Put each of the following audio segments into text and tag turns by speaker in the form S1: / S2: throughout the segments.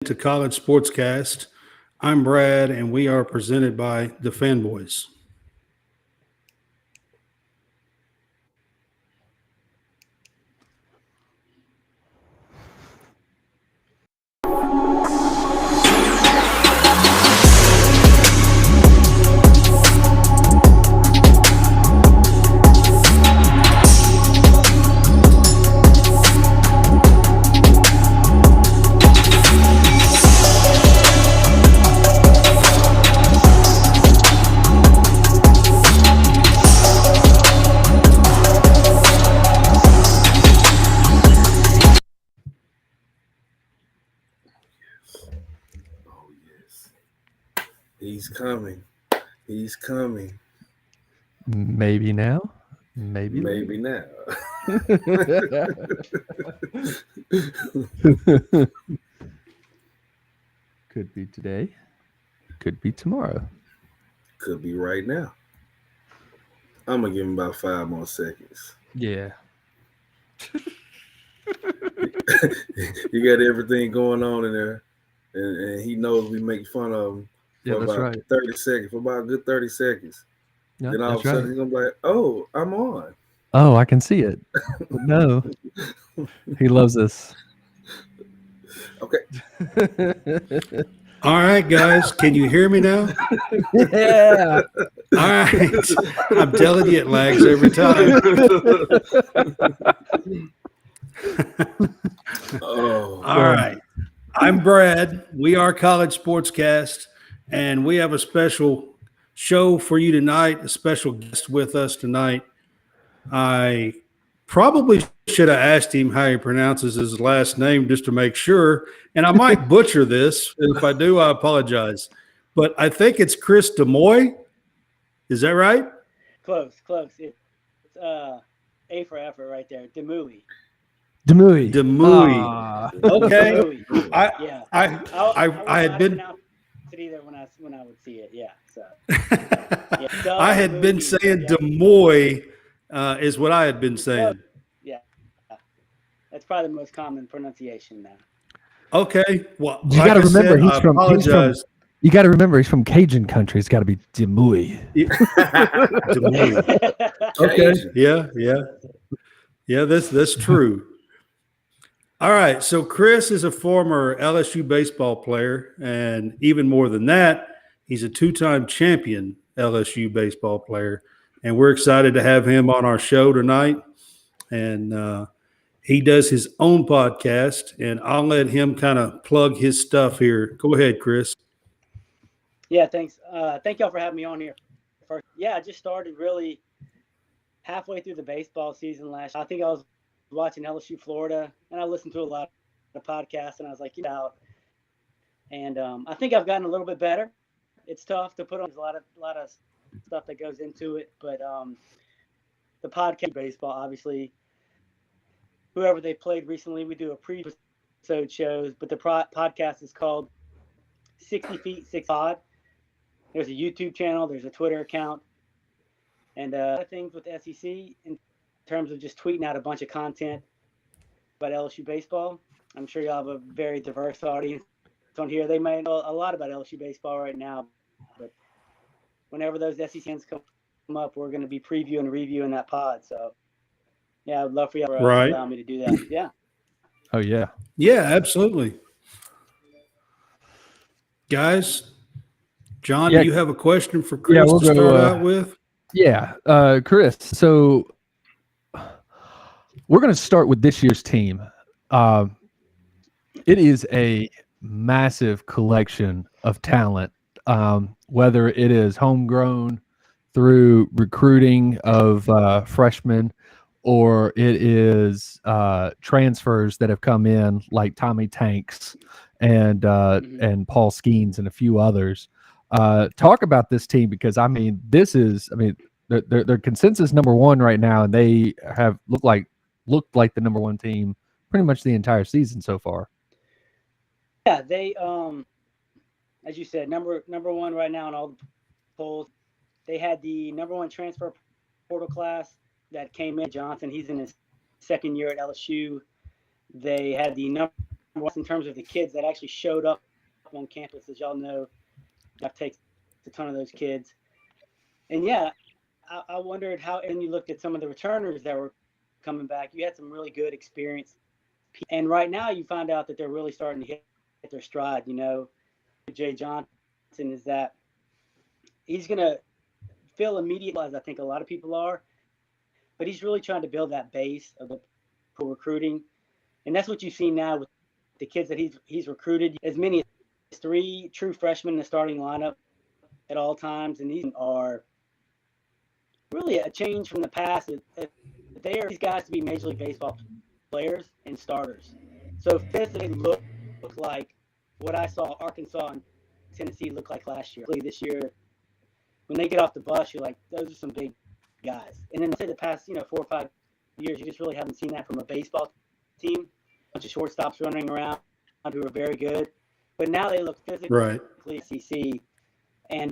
S1: to College Sportscast. I'm Brad, and we are presented by the Fanboys.
S2: Oh, yes. He's coming. He's coming.
S3: Maybe now. Maybe
S2: Maybe now.
S3: Could be today. Could be tomorrow.
S2: Could be right now. I'm going to give him about 5 more seconds.
S3: Yeah.
S2: He got everything going on in there. And he knows we make fun of him
S3: Yeah,
S2: for
S3: that's
S2: about
S3: right.
S2: 30 seconds, for about a good 30 seconds.
S3: Yeah,
S2: Then all of a
S3: that's
S2: sudden
S3: right.
S2: he's going to be like, oh, I'm on.
S3: Oh, I can see it. But no, he loves us.
S2: Okay.
S1: All right, guys, can you hear me now?
S3: Yeah.
S1: All right. I'm telling you, it lags every time.
S2: Oh,
S1: All right. I'm Brad. We are College Sportscast, and we have a special show for you tonight, a special guest with us tonight. I probably should have asked him how he pronounces his last name just to make sure, and I might butcher this. If I do, I apologize. But I think it's Chris Demoy. Is that right?
S4: Close. It's A for effort right there. Demui.
S3: Demui.
S1: Demui.
S3: Ah.
S1: Okay.
S4: Demui.
S1: I
S4: I
S1: had been
S4: pronounce it either when I would see it. Yeah. So
S1: I had been
S4: Demui.
S1: saying
S4: Yeah.
S1: Demoy is what I had been saying.
S4: Yeah. That's probably the most common pronunciation now.
S1: Okay. Well,
S3: You
S1: like
S3: got to
S1: I
S3: remember
S1: said, I apologize.
S3: You got to remember he's from Cajun country. It's got to be Demui.
S1: Demoy. Okay. Yeah. That's true. All right. So Chris is a former LSU baseball player, and even more than that, he's a two-time champion LSU baseball player, and we're excited to have him on our show tonight. And he does his own podcast, and I'll let him kind of plug his stuff here. Go ahead, Chris.
S4: Yeah. Thanks. Thank y'all for having me on here. First, yeah, I just started really halfway through the baseball season last year. I think I was watching LSU Florida, and I listened to a lot of podcasts, and I was like, and I think I've gotten a little bit better. It's tough to put on. There's a lot of stuff that goes into it, but the podcast baseball, obviously, whoever they played recently, we do a pre-episode shows, but the podcast is called 60 Feet 6 Pod. There's a YouTube channel, there's a Twitter account, and other things with the SEC in terms of just tweeting out a bunch of content about LSU baseball. I'm sure you'll have a very diverse audience on here. They may know a lot about LSU baseball right now, but whenever those SEC fans come up, we're going to be previewing and reviewing that pod. So, yeah, I'd love for you to allow me to do that. Yeah.
S3: Oh, yeah.
S1: Yeah, absolutely. Guys, John, do you have a question for Chris to start out with?
S3: Yeah, Chris. So we're going to start with this year's team. It is a massive collection of talent, whether it is homegrown through recruiting of freshmen, or it is transfers that have come in like Tommy Tanks and Paul Skeens and a few others. Talk about this team, because they're consensus number one right now, and they have looked like the number one team pretty much the entire season so far.
S4: Yeah, they as you said, number one right now in all the polls. They had the number one transfer portal class that came in, Johnson. He's in his second year at LSU. They had the number in terms of the kids that actually showed up on campus. As y'all know, I've taken a ton of those kids. And yeah, I wondered how, and you looked at some of the returners that were coming back. You had some really good experience. And right now you find out that they're really starting to hit their stride. You know, Jay Johnson is that he's going to feel immediate, as I think a lot of people are, but he's really trying to build that base of the recruiting. And that's what you've seen now with the kids that he's recruited. As many as 3 true freshmen in the starting lineup at all times. And these are really a change from the past. They are these guys to be Major League Baseball players and starters. So physically look like what I saw Arkansas and Tennessee look like last year. This year, when they get off the bus, you're like, those are some big guys. And then say the past, 4 or 5 years, you just really haven't seen that from a baseball team. A bunch of shortstops running around who are very good. But now they look physically SEC. And,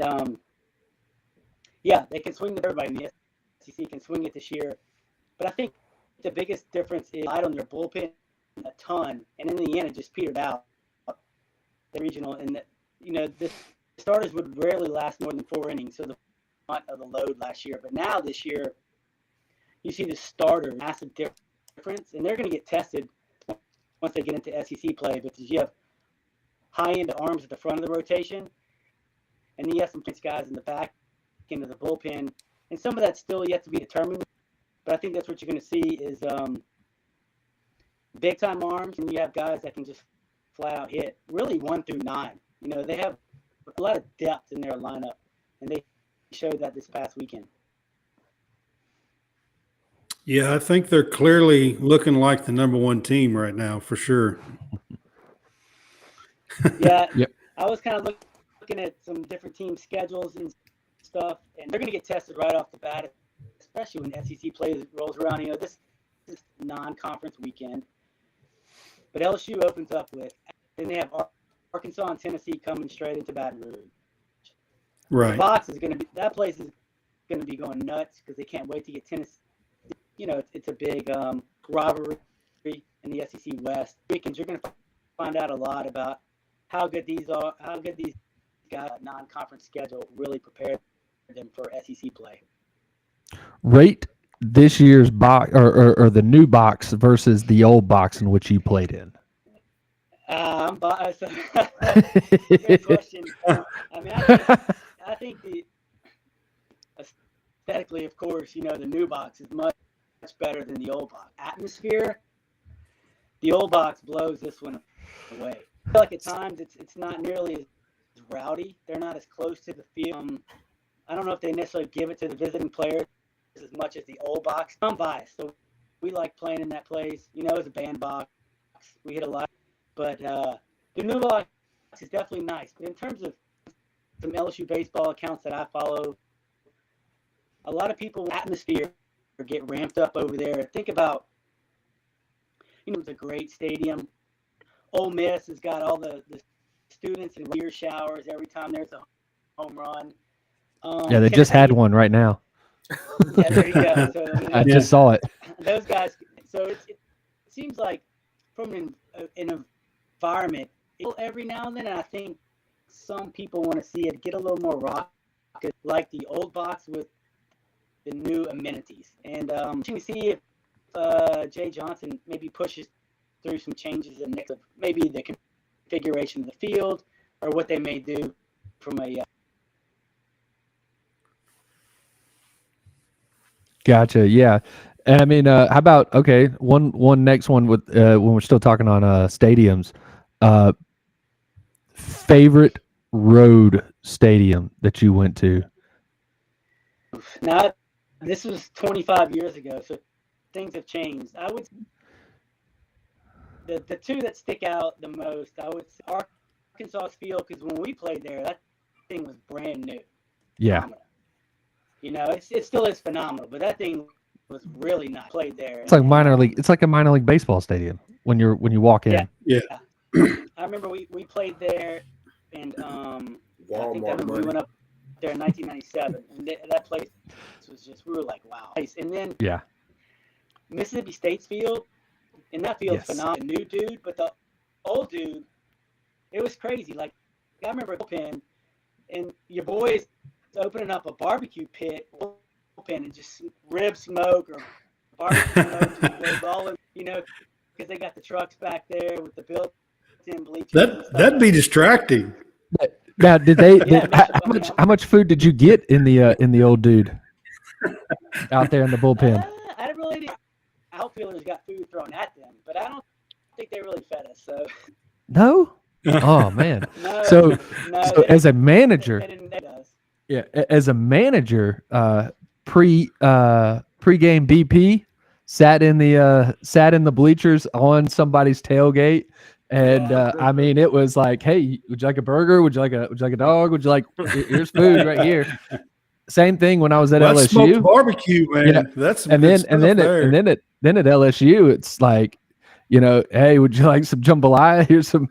S4: they can swing the everybody in the SEC can swing it this year. But I think the biggest difference is light on their bullpen a ton. And in the end, it just petered out. The regional, and the starters would rarely last more than 4 innings. So the brunt of the load last year. But now this year, you see the starter massive difference. And they're going to get tested once they get into SEC play, because you have high-end arms at the front of the rotation, and then you have some guys in the back end of the bullpen, and some of that's still yet to be determined, but I think that's what you're going to see is big-time arms, and you have guys that can just flat-out hit, really 1 through 9. They have a lot of depth in their lineup, and they showed that this past weekend.
S1: Yeah, I think they're clearly looking like the number 1 team right now, for sure.
S4: Yeah,
S3: Yep.
S4: I was kind of looking at some different team schedules and stuff, and they're going to get tested right off the bat, especially when SEC play rolls around. This is non-conference weekend, but LSU opens up with, and they have Arkansas and Tennessee coming straight into Baton Rouge.
S1: Right.
S4: The box is going to be, that place is going to be going nuts because they can't wait to get Tennessee. It's a big rivalry in the SEC West. Weekends, you're going to find out a lot about how good these guys non-conference schedule really prepared them for SEC play.
S3: Rate this year's box or the new box versus the old box in which you played in.
S4: I'm biased. Good question. I think aesthetically, of course, the new box is much better than the old box. Atmosphere, the old box blows this one away. I feel like at times it's not nearly as rowdy. They're not as close to the field. I don't know if they necessarily give it to the visiting players as much as the old box. I'm biased, so we like playing in that place. It's a band box. We hit a lot. But the new box is definitely nice. But in terms of some LSU baseball accounts that I follow, a lot of people atmosphere get ramped up over there. Think about, it's a great stadium. Ole Miss has got all the students in beer showers every time there's a home run.
S3: Yeah, they just had one right now.
S4: Yeah, there you go. So,
S3: I just saw it.
S4: Those guys. So it seems like from an environment, every now and then, and I think some people want to see it get a little more rock, like the old box with the new amenities. And to see if Jay Johnson maybe pushes through some changes in mix of maybe the configuration of the field or what they may do from a
S3: Gotcha. Yeah. And I mean, how about, one next one with, when we're still talking on stadiums, favorite road stadium that you went to?
S4: Now, this was 25 years ago, so things have changed. I would the 2 that stick out the most, I would say Arkansas Field, because when we played there, that thing was brand new.
S3: Yeah.
S4: Phenomenal. It still is phenomenal, but that thing was really not played there.
S3: It's like minor league. It's like a minor league baseball stadium when you walk in.
S1: Yeah.
S4: I remember we played there, and I think that we went up there in 1997, and that place was just, we were like, wow. And then Mississippi State's field, and that field's phenomenal. New dude, but the old dude, it was crazy. Like, I remember a bullpen, and your boys opening up a barbecue pit and just rib smoke or barbecue smoke just goes all in, because they got the trucks back there with the built-in bleachers.
S1: That'd be distracting.
S3: Now, how much food did you get in the old dude out there in the bullpen?
S4: I didn't really. Outfielders got food thrown at them, but I don't think they really fed us. So
S3: no. Oh man.
S4: No,
S3: so as a manager, as a manager, pregame BP sat in the bleachers on somebody's tailgate. And I mean, it was like, hey, would you like a burger? Would you like a dog? Would you like? Here's food right here. Same thing when I was at LSU.
S1: Smoked barbecue, man.
S3: Yeah.
S1: That's
S3: and then at LSU, it's like, hey, would you like some jambalaya? Here's some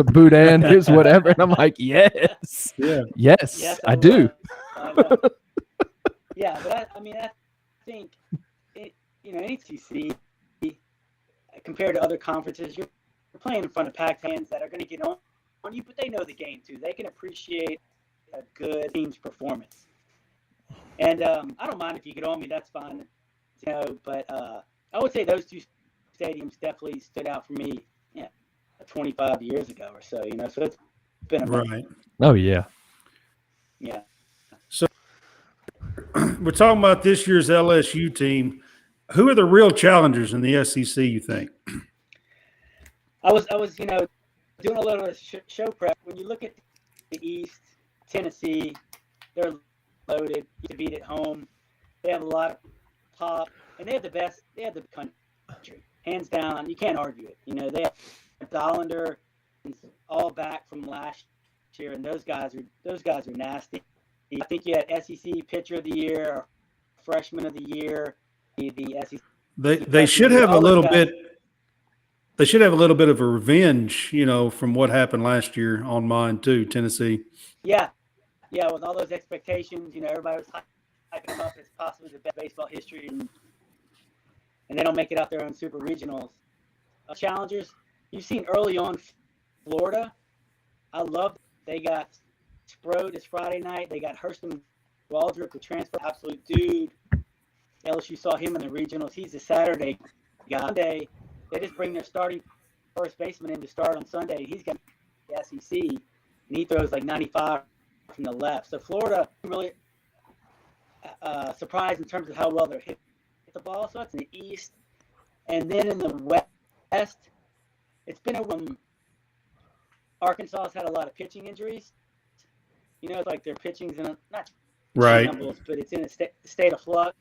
S3: boudin. Here's whatever. And I'm like, yes, yes, I do.
S4: Yeah, but I think NCC compared to other conferences, you're playing in front of packed hands that are going to get on you, but they know the game too. They can appreciate a good team's performance. And I don't mind if you get on me, that's fine. But I would say those two stadiums definitely stood out for me 25 years ago or so, so it's been a
S1: right.
S3: Oh, yeah.
S4: Yeah.
S1: So we're talking about this year's LSU team. Who are the real challengers in the SEC, you think?
S4: I was doing a little of show prep. When you look at the East, Tennessee, they're loaded to beat at home. They have a lot of pop, and they have the best. They have the country, hands down. You can't argue it. They have Dollander, all back from last year, and those guys are nasty. I think you had SEC Pitcher of the Year, or Freshman of the Year. The SEC.
S1: They should have a little bit. They should have a little bit of a revenge, from what happened last year on mine too, Tennessee.
S4: Yeah, with all those expectations, everybody was hyping them up as possibly the best baseball history, and they don't make it out there on super regionals. Challengers, you've seen early on Florida. I love they got Sproat this Friday night. They got Hurston Waldrop, the transfer, absolute dude. LSU saw him in the regionals. He's a Saturday guy. Sunday, they just bring their starting first baseman in to start on Sunday. He's got the SEC, and he throws like 95 from the left. So Florida really surprised in terms of how well they're hit the ball. So it's in the East. And then in the West, it's been Arkansas has had a lot of pitching injuries. It's like their pitching's in not
S1: right,
S4: shambles, but it's in a state of flux.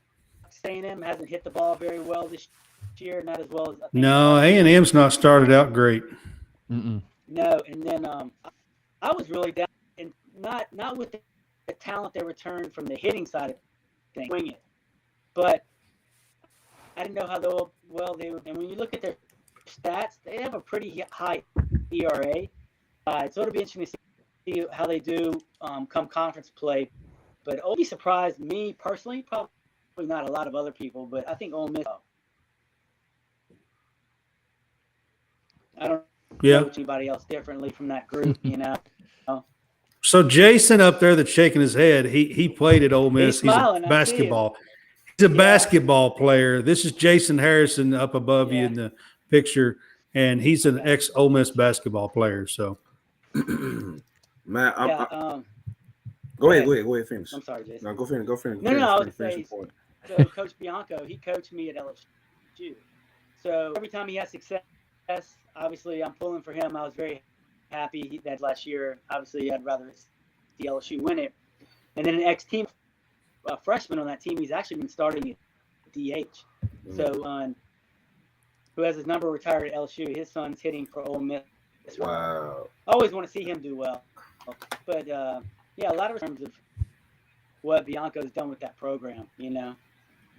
S4: A&M hasn't hit the ball very well this year, not as well as I think.
S1: No, A&M's not started out great.
S3: Mm-mm.
S4: No, and then I was really down, and not with the talent they returned from the hitting side of things, wing it, but I didn't know how well they would. And when you look at their stats, they have a pretty high ERA. So it'll be interesting to see how they do come conference play. But I'll be surprised, me personally, probably not a lot of other people, but I think Ole Miss. I don't know anybody else differently from that group,
S1: So Jason up there that's shaking his head, he played at Ole Miss. He's a basketball. He's a basketball player. This is Jason Harrison up above you in the picture, and he's an ex-Ole Miss basketball player. So,
S2: man, go ahead, finish.
S4: I'm sorry, Jason.
S2: No, go finish.
S4: No, I was going to say, so Coach Bianco, he coached me at LSU. So every time he has success, obviously I'm pulling for him. I was very happy that last year, obviously I'd rather see LSU win it. And then an ex-team freshman on that team, he's actually been starting at DH. So who has his number retired at LSU, his son's hitting for Ole Miss.
S2: Wow.
S4: I always want to see him do well. But, a lot of terms of what Bianco's done with that program,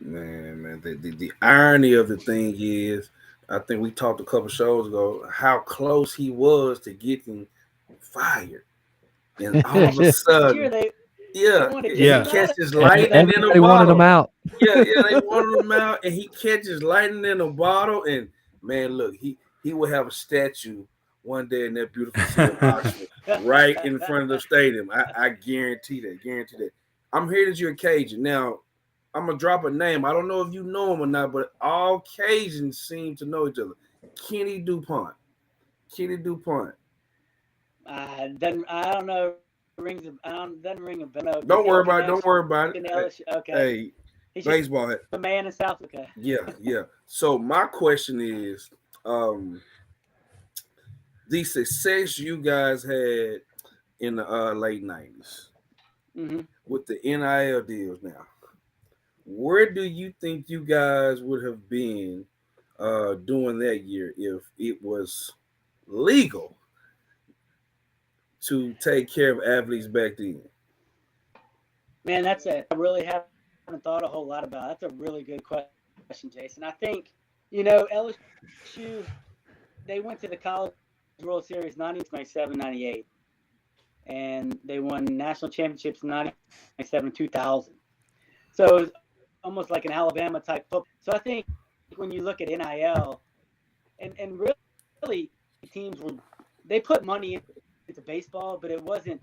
S2: Man, the irony of the thing is, I think we talked a couple shows ago how close he was to getting fired, and all of a sudden, he catches lightning in a bottle.
S3: They wanted him out.
S2: They wanted him out, and he catches lightning in a bottle. And man, look, he will have a statue one day in that beautiful city of Oxford, right in front of the stadium. I guarantee that. Guarantee that. I'm here that you're a Cajun. Now, I'm going to drop a name. I don't know if you know him or not, but all Cajuns seem to know each other. Kenny DuPont. Kenny DuPont.
S4: I don't know. Doesn't ring a bell.
S2: Don't worry about it. Don't worry about
S4: In
S2: it.
S4: LSU. Okay.
S2: Hey,
S4: He's
S2: baseball head.
S4: a man in South Africa.
S2: Yeah. So my question is, the success you guys had in the late 90s with the NIL deals now, where do you think you guys would have been doing that year if it was legal to take care of athletes back then?
S4: Man, I really haven't thought a whole lot about it. That's a really good question, Jason. I think, LSU, they went to the College World Series 1997, 98, and they won national championships in 97, 2000. So it was almost like an Alabama type football. So I think when you look at NIL, and really teams they put money into baseball, but it wasn't.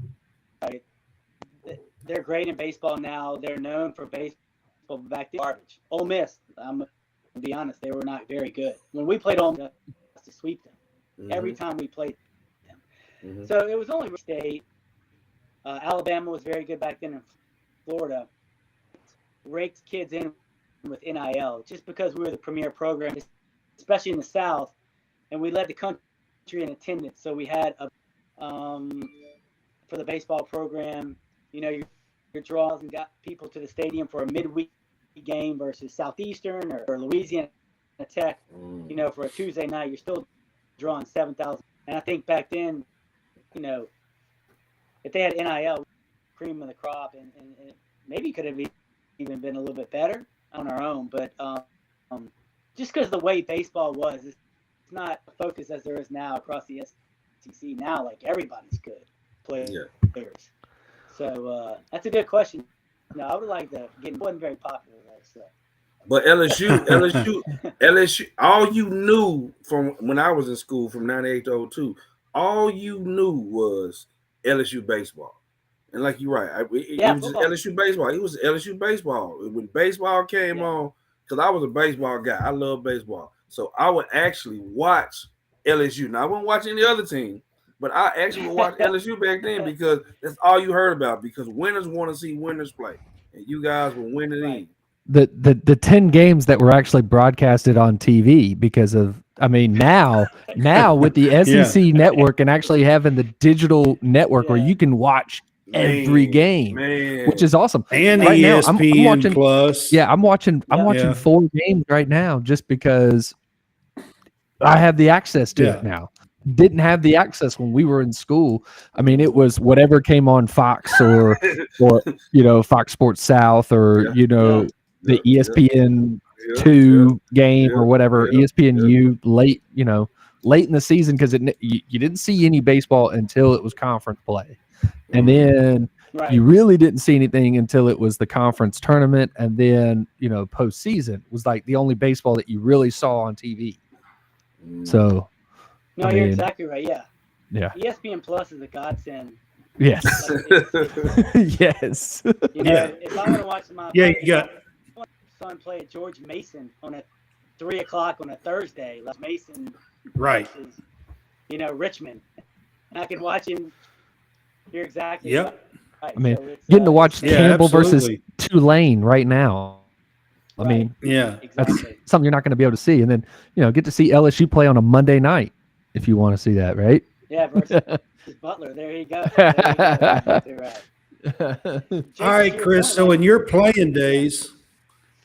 S4: They're great in baseball now. They're known for baseball back then. Garbage. Ole Miss, I'm going to be honest, they were not very good. When we played Ole Miss, to sweep them every time we played them. So it was only State. Alabama was very good back then in Florida. Raked kids in with NIL just because we were the premier program, especially in the South, and we led the country in attendance. So we had for the baseball program, your draws and got people to the stadium for a midweek game versus Southeastern or Louisiana Tech. For a Tuesday night, you're still drawing 7,000. And I think back then, if they had NIL, cream of the crop, and maybe could have even been a little bit better on our own. But just because the way baseball was, it's not a focus as there is now across the SEC. Now, like, everybody's good players. So that's a good question. I would like to get. It wasn't very popular though. So.
S2: But LSU. All you knew from when I was in school, from 98 to 02, all you knew was LSU baseball. And like you're right, it was just LSU baseball. It was LSU baseball. When baseball came on, because I was a baseball guy, I love baseball, so I would actually watch LSU. Now I wouldn't watch any other team, but I actually would watch LSU back then because that's all you heard about. Because winners want to see winners play, and you guys were winning in.
S3: The 10 games that were actually broadcasted on TV because of, now with the SEC network and actually having the digital network where you can watch every game, which is awesome.
S1: And
S3: right
S1: ESPN
S3: now, I'm watching
S1: Plus.
S3: Yeah, I'm watching 4 games right now just because I have the access to it now. Didn't have the access when we were in school. It was whatever came on Fox or Fox Sports South or the ESPN 2 game or whatever, ESPNU late in the season, because you didn't see any baseball until it was conference play. And then you really didn't see anything until it was the conference tournament. And then, postseason was like the only baseball that you really saw on TV. So.
S4: No, you're exactly right.
S3: Yeah.
S4: ESPN Plus is a godsend.
S3: Yes.
S4: Yes. If I want to watch my son play at George Mason on a 3:00 on a Thursday, like Mason versus, Richmond, and I can watch him. You're exactly right.
S3: Getting to watch Campbell versus Tulane right now. That's something you're not going to be able to see, and then get to see LSU play on a Monday night if you want to see that, right?
S4: Yeah, versus Butler. There you go. Exactly right.
S1: All right, Chris. So in your playing days,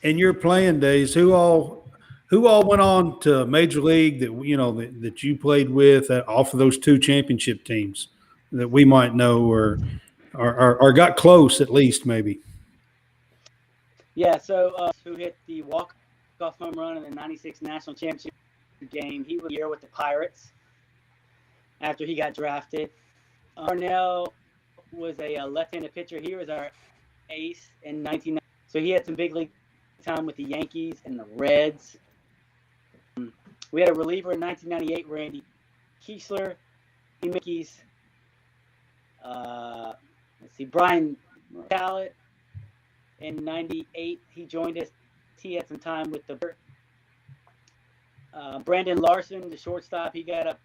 S1: who all went on to Major League that you played with off of those 2 championship teams that we might know or got close at least maybe?
S4: Yeah. So who hit the walk-off home run in the '96 National Championship game? He was a year with the Pirates after he got drafted. Arnell was a left-handed pitcher. He was our ace in 1990. So he had some big league time with the Yankees and the Reds. We had a reliever in 1998, Randy Kiesler. Mickey's. Let's see, Brian Tallet in '98. He joined us. He had some time with the Brandon Larson, the shortstop. He got up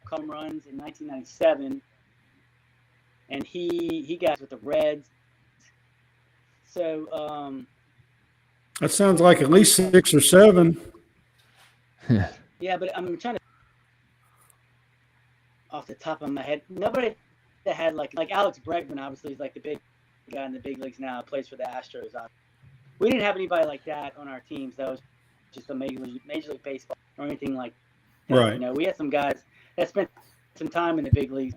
S4: home runs in 1997, and he got with the Reds. So
S1: that sounds like at least 6 or 7.
S4: yeah, but I'm trying to off the top of my head. Nobody that had like Alex Bregman, obviously, is like the big guy in the big leagues now. Plays for the Astros. We didn't have anybody like that on our teams. That was just a Major League Baseball or anything like that.
S1: Right.
S4: You know, we had some guys that spent some time in the big leagues.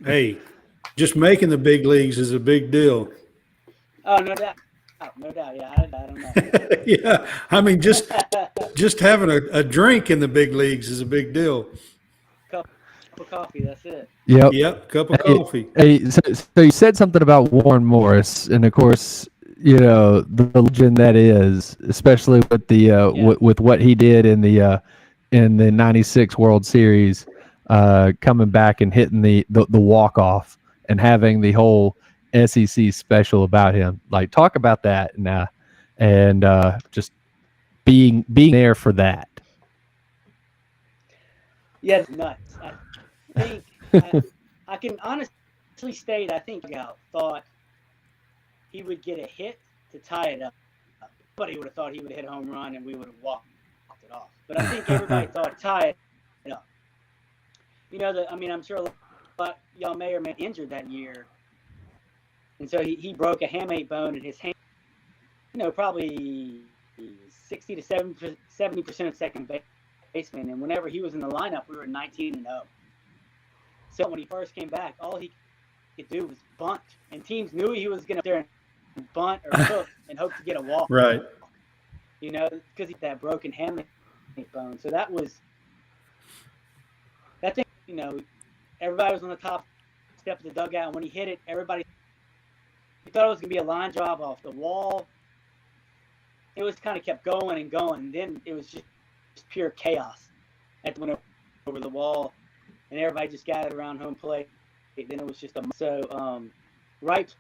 S1: Hey, just making the big leagues is a big deal.
S4: Oh, no doubt. No doubt. Yeah, I don't know.
S1: Yeah, I mean, just having a drink in the big leagues is a big deal.
S4: Cup of coffee, that's it.
S1: Yep, cup of coffee.
S3: Hey, so you said something about Warren Morris, and of course, you know the legend that is, especially with the with what he did in the '96 World Series, coming back and hitting the walk off and having the whole SEC special about him. Like, talk about that and just being there for that.
S4: Yeah, it's nuts. I think I can honestly state I think thought he would get a hit to tie it up. But he would have thought he would hit a home run and we would have walked it off. But I think everybody thought tie it up. You know, I'm sure a lot y'all may or may have injured that year. And so he broke a hamate bone in his hand. You know, probably 60 to 70% of second baseman. And whenever he was in the lineup, we were 19-0. So when he first came back, all he could do was bunt. And teams knew he was going to there and bunt or hook and hope to get a walk.
S1: Right.
S4: You know, because he had that broken hamate bone. So that thing, you know, everybody was on the top step of the dugout. And when he hit it, everybody thought it was going to be a line drive off the wall. It was kind of kept going and going. And then it was just pure chaos at the went over the wall. And everybody just gathered around home plate. Then it was just right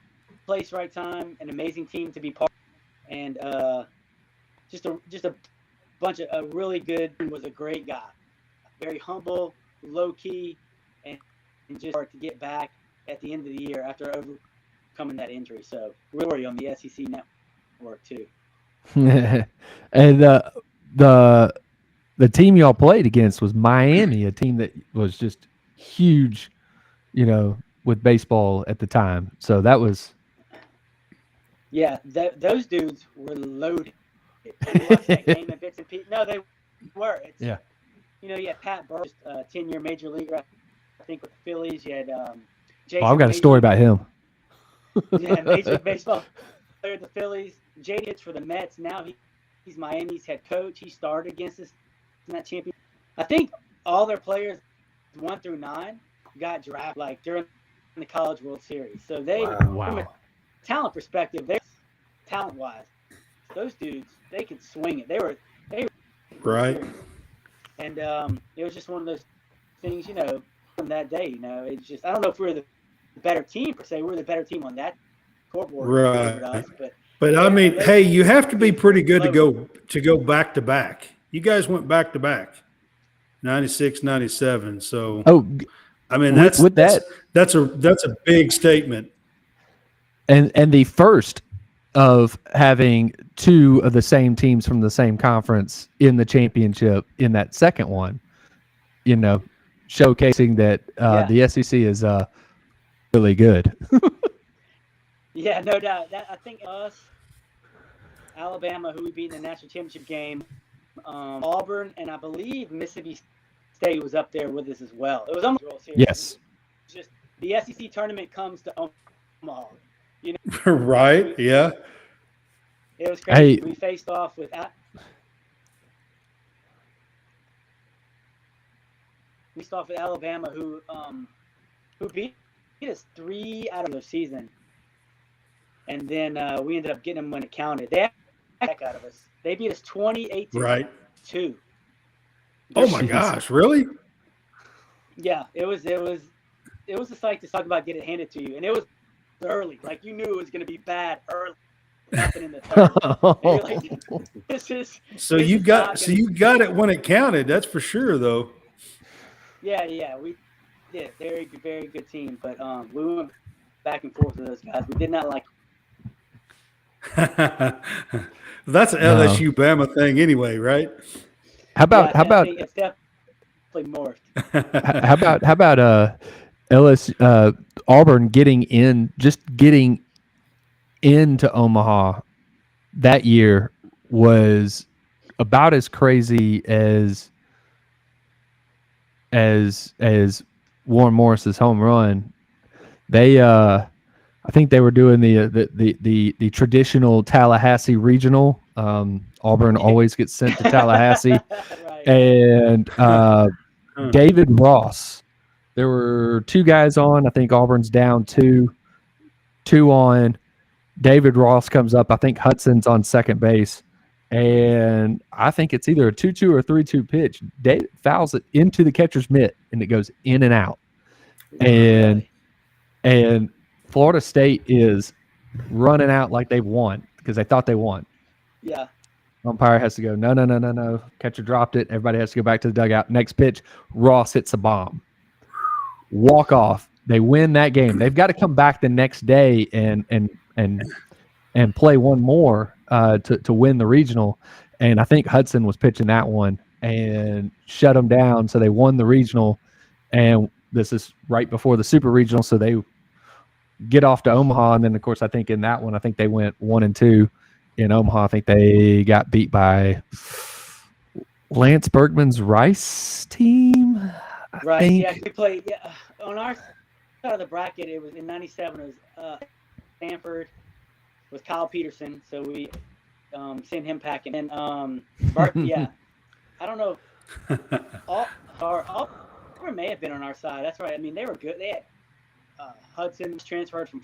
S4: place, right time, an amazing team to be part of. And just a bunch of a really good, was a great guy. Very humble, low key, and just hard to get back at the end of the year after overcoming that injury. So really on the SEC network too.
S3: And the team y'all played against was Miami, a team that was just huge, you know, with baseball at the time. So that was.
S4: Yeah, those dudes were loaded. You watched that game in bits and pieces. No, they were.
S3: Yeah.
S4: You know, you had Pat Burke, 10-year major leaguer, I think, with the Phillies. You had Jason
S3: I've got a story about him.
S4: Yeah, Major League Baseball player at the Phillies. JD hits for the Mets. Now he's Miami's head coach. He started against us in that championship. I think all their players 1 through 9 got drafted like during the College World Series. So they, from a talent perspective, they're talent-wise, those dudes, they could swing it. They were
S1: right.
S4: And it was just one of those things, you know, from that day. You know, it's just I don't know if we were the better team per se. We were the better team on that scoreboard.
S1: Right.
S4: But
S1: I mean, hey, you have to be pretty good to go back to back. You guys went back to back, 96, 97. So, I mean, that's a big statement.
S3: And the first of having 2 of the same teams from the same conference in the championship in that second one, you know, showcasing that the SEC is really good.
S4: Yeah, no doubt. I think us, Alabama, who we beat in the national championship game, Auburn, and I believe Mississippi State was up there with us as well. It was almost World Series.
S3: Yes.
S4: Just the SEC tournament comes to Omaha. You
S1: know? Right. Yeah.
S4: It was crazy. We faced off with Alabama, who beat us 3 out of the season. And then we ended up getting them when it counted. They had heck out of us. They beat us 28-2.
S1: Right. Oh my gosh, really?
S4: Yeah, it was a sight to talk about getting handed to you, and it was early. Like you knew it was going to be bad early. Happened in the third. And you're like,
S1: So you got it when it counted. That's for sure, though.
S4: Yeah, we did. Very, very good team, but we went back and forth with those guys. We did not like.
S1: That's an LSU Bama thing, anyway, right?
S3: How about
S4: it's definitely morphed.
S3: how about LSU Auburn getting into Omaha that year was about as crazy as Warren Morris's home run. They I think they were doing the traditional Tallahassee regional. Auburn always gets sent to Tallahassee.
S4: Right.
S3: And David Ross. There were two guys on. I think Auburn's down two on. David Ross comes up. I think Hudson's on second base. And I think it's either a 2-2 or 3-2 pitch. David fouls it into the catcher's mitt, and it goes in and out. And Florida State is running out like they've won because they thought they won.
S4: Yeah.
S3: Umpire has to go, no. Catcher dropped it. Everybody has to go back to the dugout. Next pitch, Ross hits a bomb. Walk off. They win that game. They've got to come back the next day and play one more to win the regional. And I think Hudson was pitching that one and shut them down. So they won the regional. And this is right before the super regional. So they get off to Omaha. And then, of course, I think in that one, I think they went 1-2. In Omaha, I think they got beat by Lance Bergman's Rice team. I think.
S4: Yeah, we played. Yeah, on our side of the bracket, it was in '97. It was Stanford with Kyle Peterson, so we sent him packing. And yeah, I don't know. All may have been on our side. That's right. I mean, they were good. They had Hudson was transferred from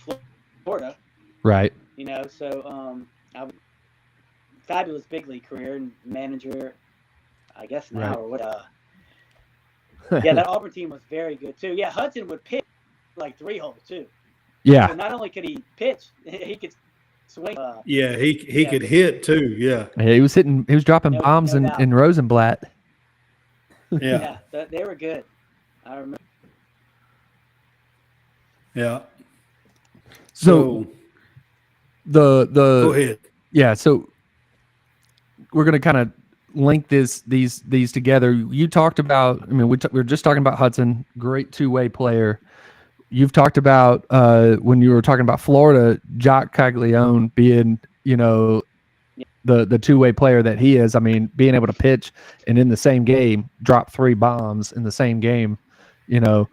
S4: Florida,
S3: right?
S4: You know, so fabulous big league career and manager, I guess now
S3: right.
S4: or what. Yeah, that Auburn team was very good too. Yeah, Hudson would pitch like 3-hole too.
S3: Yeah.
S4: So not only could he pitch, he could swing.
S1: Yeah, he could hit too. Yeah.
S3: He was dropping bombs in Rosenblatt.
S1: Yeah.
S4: They were good. I remember.
S1: Yeah.
S3: So the
S1: go ahead.
S3: Yeah, so we're going to kind of link these together. You talked about, I mean, we were just talking about Hudson, great two-way player. You've talked about when you were talking about Florida, Jock Caglione being, you know, the two-way player that he is. I mean, being able to pitch and in the same game drop 3 bombs in the same game. You know,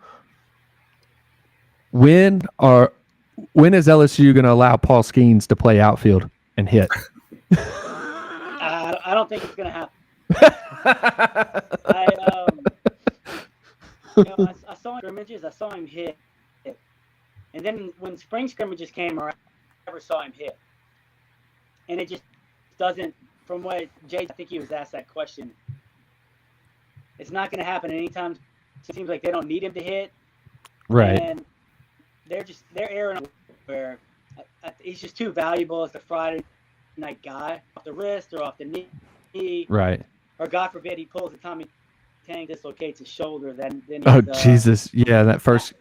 S3: when is LSU going to allow Paul Skeens to play outfield and hit?
S4: I don't think it's going to happen. I saw scrimmages. I saw him hit. And then when spring scrimmages came around, I never saw him hit. And it just doesn't, from what Jay, I think he was asked that question, it's not going to happen anytime. It seems like they don't need him to hit.
S3: Right.
S4: And they're airing where he's just too valuable as the Friday night guy, off the wrist or off the knee.
S3: Right.
S4: Or God forbid he pulls a Tommy Tang, dislocates his shoulder, then
S3: Jesus. Yeah, that first.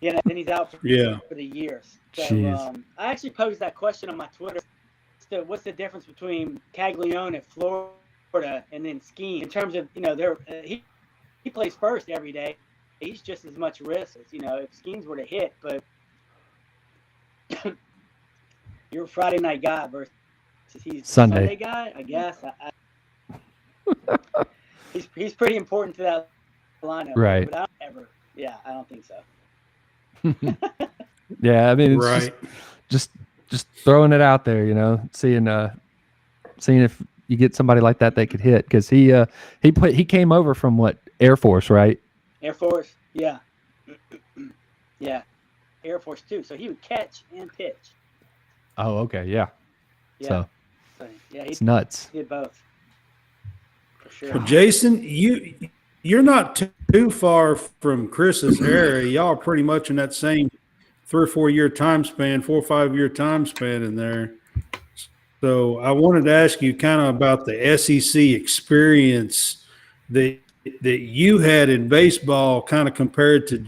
S4: Yeah, then he's out for the year. So I actually posed that question on my Twitter. So what's the difference between Caglione at Florida and then Skeens in terms of, you know, he plays first every day. He's just as much risk as, you know, if Skeens were to hit, but you're a Friday night guy versus he's Sunday guy, I guess. He's pretty important to that lineup,
S3: right?
S4: But I don't think so.
S3: Yeah, I mean, it's just throwing it out there, you know, seeing if you get somebody like that could hit, because he came over from what, Air Force, right?
S4: Air Force, yeah, yeah, Air Force too. So he would catch and pitch.
S3: Oh, okay, yeah. So
S4: yeah,
S3: it's nuts.
S4: He did both. for sure.
S1: Well, Jason, you're not too far from Chris's area. Y'all are pretty much in that same 3 or 4 year time span, 4 or 5 year time span in there. So I wanted to ask you kind of about the SEC experience that you had in baseball, kind of compared to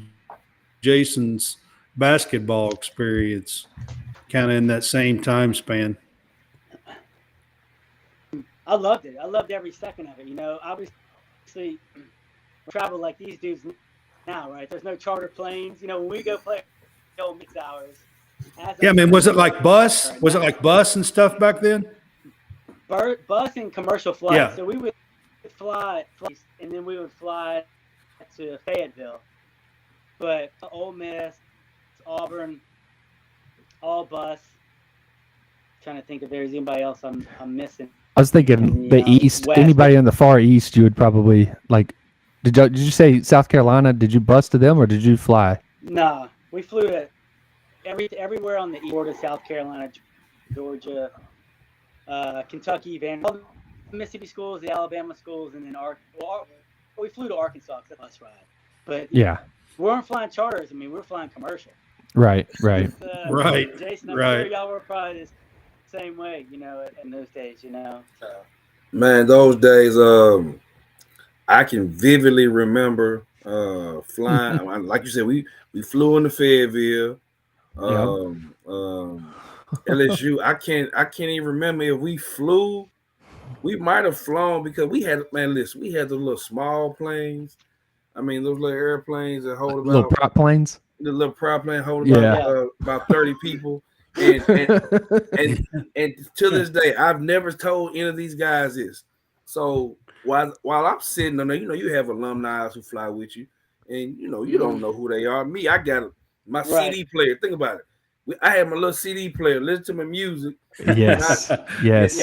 S1: Jason's basketball experience, kind of in that same time span.
S4: I loved it. I loved every second of it. Obviously, we travel like these dudes now, right? There's no charter planes. When we go play old mix hours.
S1: Yeah, I mean, was it like bus? Was it like bus and stuff back then?
S4: Bus and commercial flights.
S1: Yeah.
S4: So we would fly, and then we would fly to Fayetteville. But Ole Miss, Auburn, all bus. Trying to think if there's anybody else I'm missing.
S3: I was thinking the East.
S4: West.
S3: Anybody in the far East, you would probably like. Did you say South Carolina? Did you bus to them or did you fly?
S4: Nah, we flew to everywhere on the east border, South Carolina, Georgia, Kentucky, all the Mississippi schools, the Alabama schools, and then we flew to Arkansas because that's a bus ride. But
S3: Yeah.
S4: we weren't flying charters. I mean, we were flying commercial.
S3: Right.
S1: Right.
S4: Jason, I'm
S1: Right.
S4: sure y'all were probably the same way, in those days, So.
S2: Man, those days, I can vividly remember flying. Like you said, we flew into Fayetteville. LSU. I can't even remember if we flew. We might have flown because we had those little small planes. I mean, those little airplanes that hold
S3: Little prop planes.
S2: The little prop plane hold
S3: Yeah.
S2: about 30 people. And to this day, I've never told any of these guys this. So while I'm sitting on there, you have alumni who fly with you, and you don't know who they are. Me, I got my CD player. Think about it. I had my little CD player, listen to my music.
S3: Yes. Yes.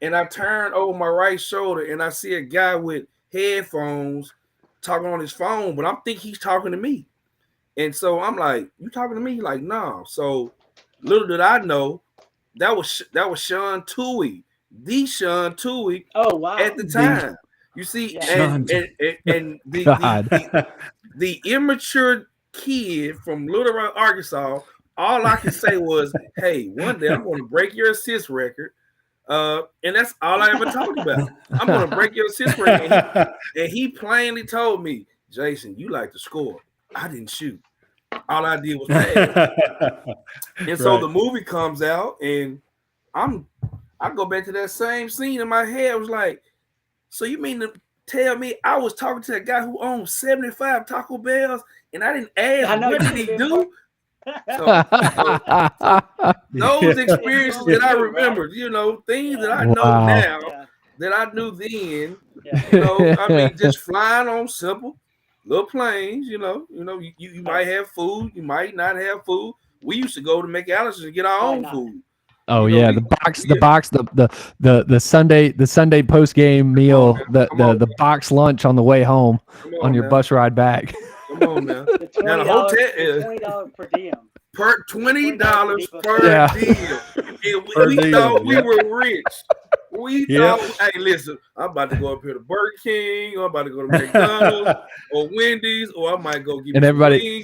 S2: And I turn over my right shoulder and I see a guy with headphones talking on his phone, but I think he's talking to me. And so I'm like, "You talking to me?" Like, no. So little did I know that was Sean Toohey, the Sean Toohey.
S4: Oh wow!
S2: At the time, you see, and the immature kid from Little Rock, Arkansas. All I could say was, "Hey, one day I'm going to break your assist record," and that's all I ever talked about. I'm going to break your assist record, and he plainly told me, "Jason, you like to score. I didn't shoot. All I did was pass." And so the movie comes out, and I go back to that same scene in my head. I was like, "So you mean to tell me I was talking to a guy who owned 75 Taco Bells, and I didn't ask what did he do?" So those experiences that I remembered, things that I know now that I knew then, I mean, just flying on simple little planes, you might have food, you might not have food. We used to go to McAllister's and get our own food.
S3: Oh yeah, the Sunday post game meal, the box lunch on the way home on your bus ride back.
S2: Come on now. Now the hotel is
S4: $20 per diem.
S2: $20 per diem. We thought we were rich. We thought, hey, listen, I'm about to go up here to Burger King, or I'm about to go to McDonald's or Wendy's, or I might go get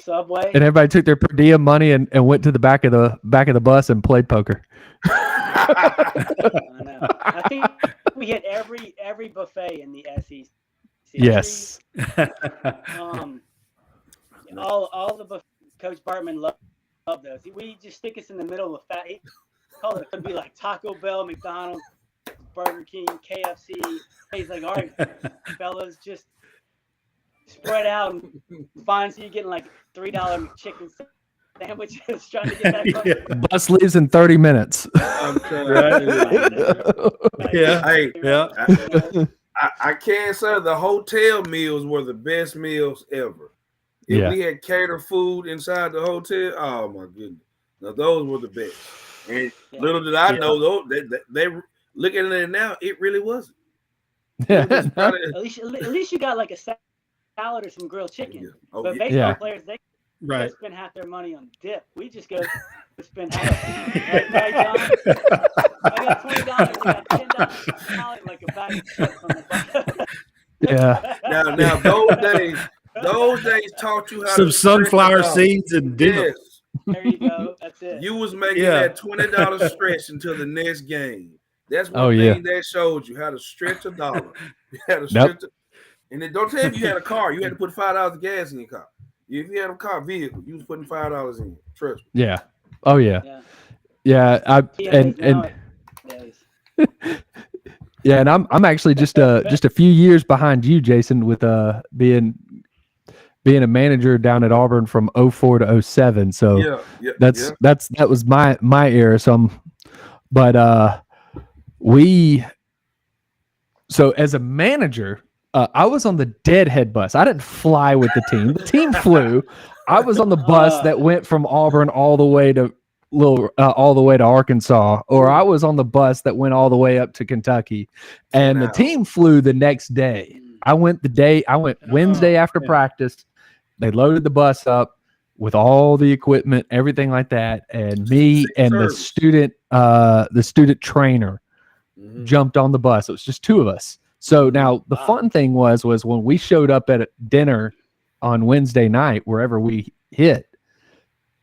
S4: Subway.
S3: And everybody took their per diem money and went to the back of the bus and played poker.
S4: I know. I think we hit every buffet in the SEC.
S3: Yes.
S4: All the buffets. Coach Bartman loved those. We just stick us in the middle of a fat. He called it. It could be like Taco Bell, McDonald's, Burger King, KFC. He's like, "All right, fellas, just spread out and fine." So you're getting like $3 chicken sandwiches, trying to get back home.
S3: The bus leaves in 30 minutes.
S2: I'm trying. I can't say the hotel meals were the best meals ever. If we had catered food inside the hotel, oh my goodness. Now those were the best. And little did I know, though, they looking at it now, it really wasn't.
S4: At least you got like a salad or some grilled chicken. But baseball players, they spend half their money on dip. We just go spend right, John? I got $20. I got $10, like a bag of chips on the
S3: Yeah.
S2: Now those days taught you how
S1: Some
S2: to stretch
S1: sunflower
S2: a dollar.
S1: seeds and dinner.
S2: Yes.
S4: There you go. That's it.
S2: You was making
S1: Yeah.
S2: that $20 stretch until the next game. That's one
S3: Oh, yeah.
S2: thing that showed you how to stretch a dollar. You had to
S3: Nope.
S2: stretch and then don't tell me you had a car. You had to put $5 of gas in your car. If you had a car vehicle, you was putting $5 in. Trust me.
S3: Yeah. Oh yeah.
S4: Yeah.
S3: Yeah. Yeah, and I'm actually just a few years behind you, Jason, with being a manager down at Auburn from 04 to 07. So that was my era. So as a manager, I was on the deadhead bus. I didn't fly with the team. The team flew. I was on the bus that went from Auburn all the way to Arkansas, or I was on the bus that went all the way up to Kentucky, and the team flew the next day. I went Wednesday after practice. They loaded the bus up with all the equipment, everything like that, and me and the student trainer jumped on the bus. It was just two of us. So now the fun thing was when we showed up at dinner on Wednesday night, wherever we hit,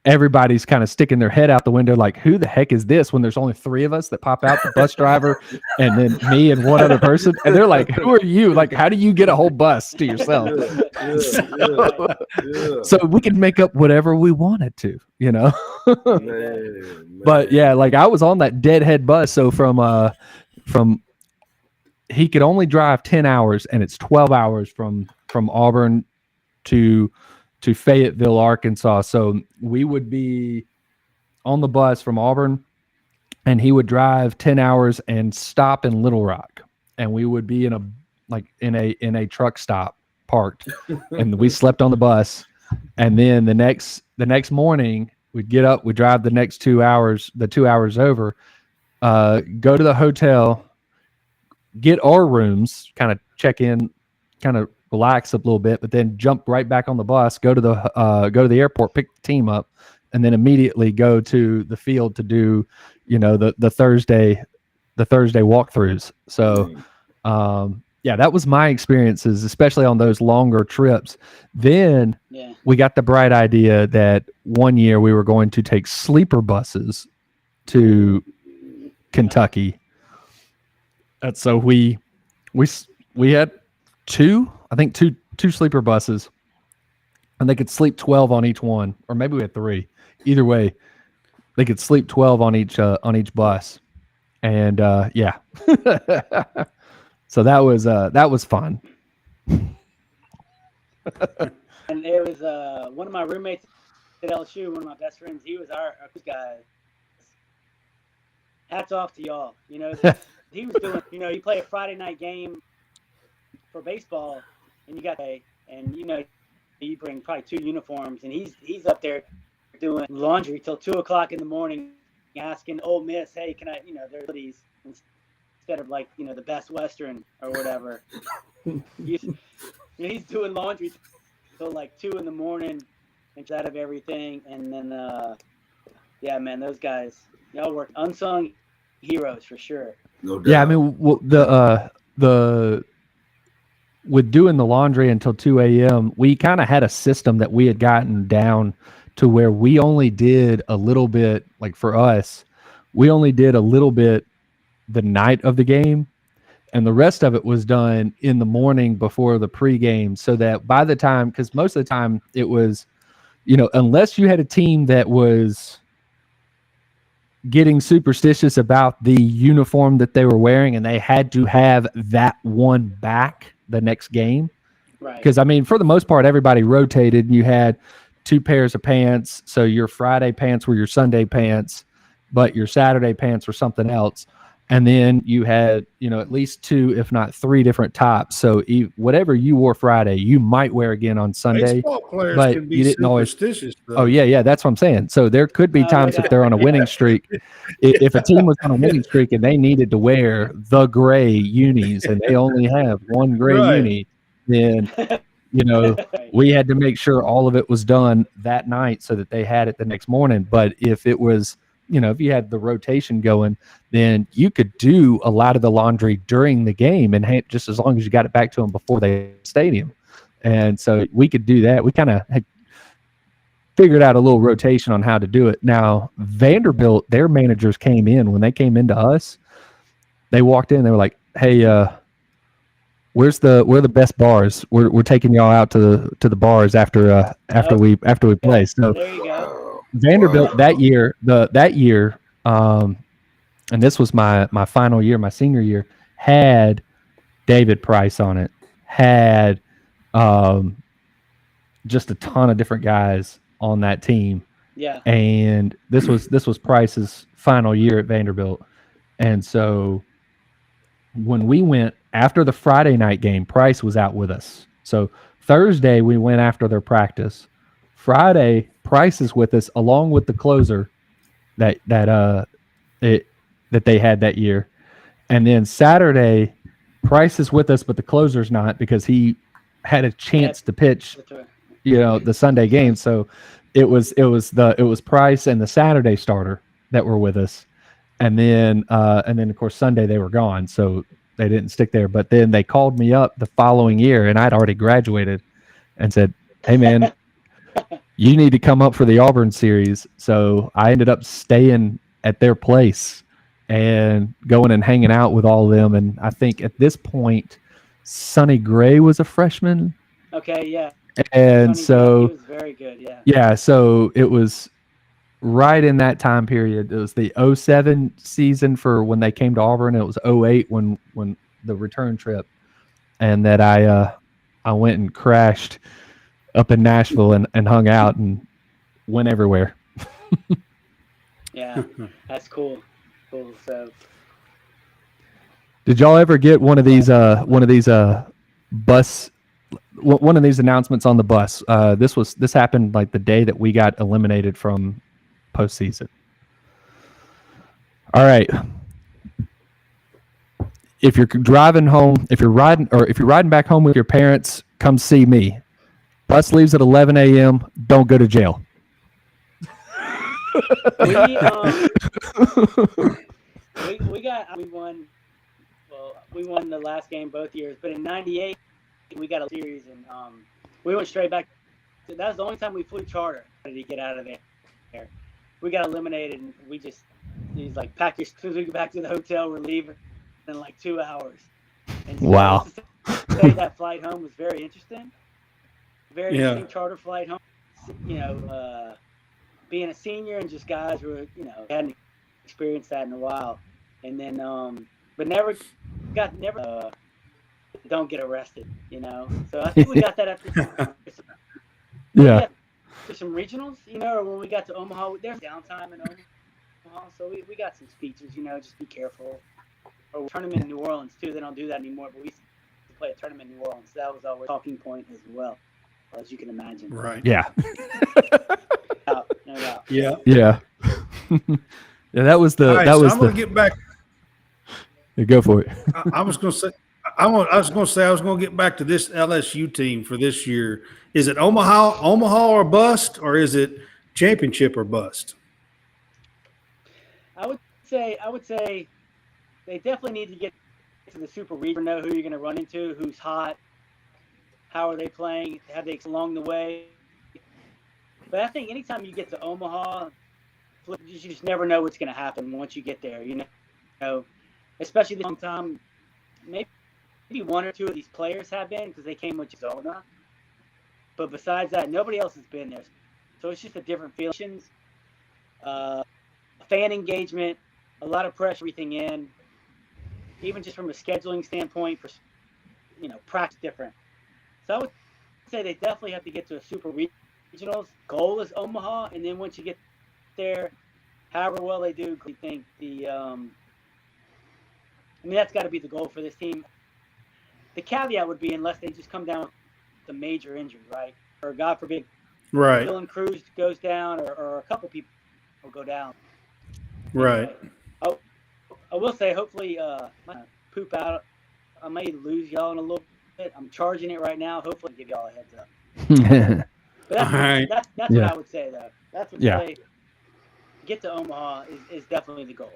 S3: everybody's kind of sticking their head out the window like, who the heck is this, when there's only three of us that pop out, the bus driver and then me and one other person. And they're like, who are you? Like, how do you get a whole bus to yourself? So we could make up whatever we wanted to, you know?
S2: Man.
S3: But yeah, like I was on that deadhead bus. So from he could only drive 10 hours, and it's 12 hours from Auburn to Fayetteville, Arkansas. So we would be on the bus from Auburn, and he would drive 10 hours and stop in Little Rock, and we would be in a truck stop parked, and we slept on the bus. And then the next morning we'd get up, we'd drive the 2 hours over, go to the hotel, get our rooms, kind of check in, kind of relax a little bit, but then jump right back on the bus, go to the airport, pick the team up, and then immediately go to the field to do, the Thursday walkthroughs. So, that was my experiences, especially on those longer trips. Then we got the bright idea that one year we were going to take sleeper buses to Kentucky. And so we had two sleeper buses, and they could sleep 12 on each one, or maybe we had three. Either way, they could sleep 12 on each bus. And so that was fun.
S4: And it was one of my roommates at LSU, one of my best friends. He was our guy. Hats off to y'all. He was doing, you play a Friday night game for baseball, and you bring probably 2 uniforms, and he's up there doing laundry till 2:00 in the morning, asking Ole Miss, hey, can I, their hoodies instead of the Best Western or whatever. He's doing laundry till 2 in the morning instead of everything, and then man, those guys, y'all were unsung heroes for sure.
S2: No doubt.
S3: Yeah, I mean, the with doing the laundry until 2 a.m., we kind of had a system that we had gotten down to where we only did a little bit, like for us, we only did a little bit the night of the game, and the rest of it was done in the morning before the pregame, so that by the time, because most of the time it was, unless you had a team that was getting superstitious about the uniform that they were wearing and they had to have that one back the next game.
S4: Right.
S3: Because, I mean, for the most part, everybody rotated, and you had 2 pairs of pants. So your Friday pants were your Sunday pants, but your Saturday pants were something else. And then you had, at least 2, if not 3 different tops. So whatever you wore Friday, you might wear again on Sunday.
S1: Baseball players
S3: but
S1: can be
S3: you didn't always.
S1: superstitious. Though.
S3: Oh yeah, that's what I'm saying. So there could be times if they're on a winning streak, if a team was on a winning streak and they needed to wear the gray unis and they only have one gray uni, then we had to make sure all of it was done that night so that they had it the next morning. But if it was, if you had the rotation going, then you could do a lot of the laundry during the game, and just as long as you got it back to them before the stadium. And so we could do that. We kind of had figured out a little rotation on how to do it. Now, Vanderbilt, their managers came in. When they came into us, they walked in, they were like, hey, where are the best bars? We're taking y'all out to the bars after we play. So
S4: there you go.
S3: Vanderbilt that year, and this was my final year, my senior year, had David Price on it, had just a ton of different guys on that team.
S4: Yeah.
S3: And this was Price's final year at Vanderbilt. And so when we went after the Friday night game, Price was out with us. So Thursday we went after their practice. Friday, Price is with us along with the closer that they had that year. And then Saturday, Price is with us, but the closer's not because he had a chance to pitch, the Sunday game. So it was Price and the Saturday starter that were with us. And then of course Sunday they were gone, so they didn't stick there. But then they called me up the following year, and I'd already graduated, and said, "Hey man, you need to come up for the Auburn series." So I ended up staying at their place and going and hanging out with all of them. And I think at this point, Sonny Gray was a freshman.
S4: Okay, yeah.
S3: And so
S4: he was very good, yeah.
S3: Yeah, so it was right in that time period. It was the 07 season for when they came to Auburn. It was 08 when the return trip, and that I went and crashed up in Nashville and hung out and went everywhere.
S4: Yeah, that's cool. So,
S3: did y'all ever get one of these announcements on the bus? This happened like the day that we got eliminated from postseason. All right. If you're driving home, if you're riding back home with your parents, come see me. Bus leaves at 11 a.m. Don't go to jail.
S4: we won the last game both years, but in '98 we got a series, and we went straight back. That was the only time we flew charter to get out of there. We got eliminated, and he's like, pack your, as soon as we get back to the hotel, we're leaving in like 2 hours. And so
S3: wow.
S4: That flight home was very interesting. Very interesting charter flight home. Being a senior and just guys who hadn't experienced that in a while, and then but never don't get arrested, So I think we got that after.
S3: Yeah.
S4: There's some regionals, or when we got to Omaha, there's downtime in Omaha, so we got some speeches, just be careful. Or tournament in New Orleans too. They don't do that anymore, but we used to play a tournament in New Orleans. So that was always a talking point as well, as you can imagine.
S1: Right.
S3: Yeah.
S4: No doubt.
S1: Yeah.
S3: Yeah. Yeah. That was the.
S1: All right,
S3: that
S1: so
S3: was
S1: I'm
S3: the.
S1: going to get back.
S3: Yeah, go for it.
S1: I was going to say. I was going to get back to this LSU team for this year. Is it Omaha or bust, or is it championship or bust?
S4: I would say they definitely need to get to the Super Regional, know who you're going to run into, who's hot, how are they playing, have they along the way. But I think anytime you get to Omaha, you just never know what's going to happen once you get there. Especially this long time, maybe one or two of these players have been because they came with Arizona. But besides that, nobody else has been there. So it's just a different feeling. Fan engagement, a lot of pressure, everything in. Even just from a scheduling standpoint, for practice different. So I would say they definitely have to get to a Super Regionals. Goal is Omaha, and then once you get there, however well they do, I think that's got to be the goal for this team. The caveat would be unless they just come down with a major injury, right? Or God forbid,
S1: right,
S4: Dylan Cruz goes down, or a couple people will go down.
S1: Right.
S4: I will say, hopefully, poop out. I may lose y'all in a little I'm charging it right now. Hopefully, I'll give y'all a heads up. But
S1: All right.
S4: that's what I would say, though. That's what say. Get to Omaha is definitely the goal.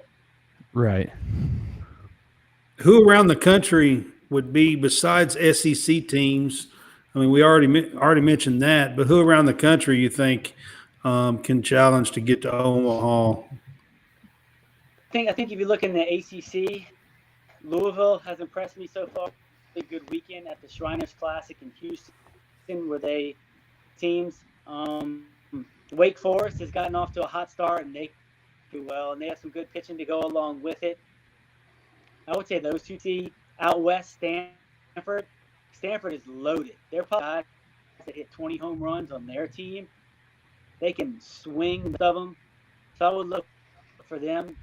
S3: Right.
S1: Who around the country would be, besides SEC teams? I mean, we already mentioned that, but who around the country you think can challenge to get to Omaha?
S4: I think if you look in the ACC, Louisville has impressed me so far. A good weekend at the Shriners Classic in Houston, where they teams. Wake Forest has gotten off to a hot start, and they do well, and they have some good pitching to go along with it. I would say those two teams. Out west, Stanford. Stanford is loaded. They're probably guys that hit 20 home runs on their team. They can swing most of them, so I would look for them.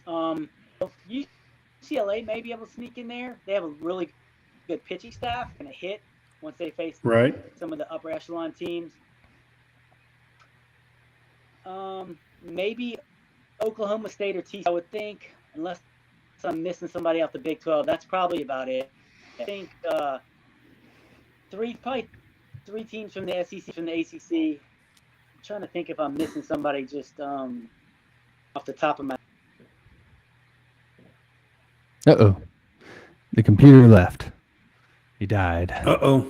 S4: UCLA may be able to sneak in there. They have a really good pitching staff and a hit once they face some of the upper echelon teams. Maybe Oklahoma State or TCU, I would think, unless I'm missing somebody out the Big 12. That's probably about it. I think three teams from the SEC, from the ACC. I'm trying to think if I'm missing somebody just off the top of my.
S3: Uh-oh. The computer left. He died.
S1: Uh-oh.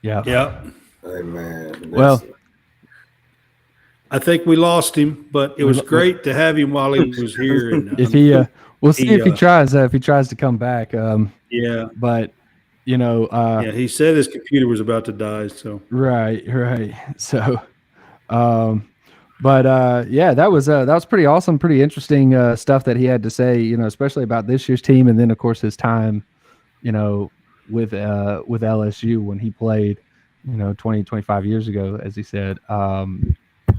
S3: Yeah.
S1: Yeah.
S2: Hey, man.
S3: Well,
S1: I think we lost him, but it was great to have him while he was here. And,
S3: if he, we'll see if he tries to come back.
S1: Yeah.
S3: But, you know.
S1: Yeah, he said his computer was about to die. So.
S3: Right. So, yeah, that was pretty awesome, pretty interesting stuff that he had to say, you know, especially about this year's team. And then, of course, his time, you know, with LSU when he played, you know, 20, 25 years ago, as he said.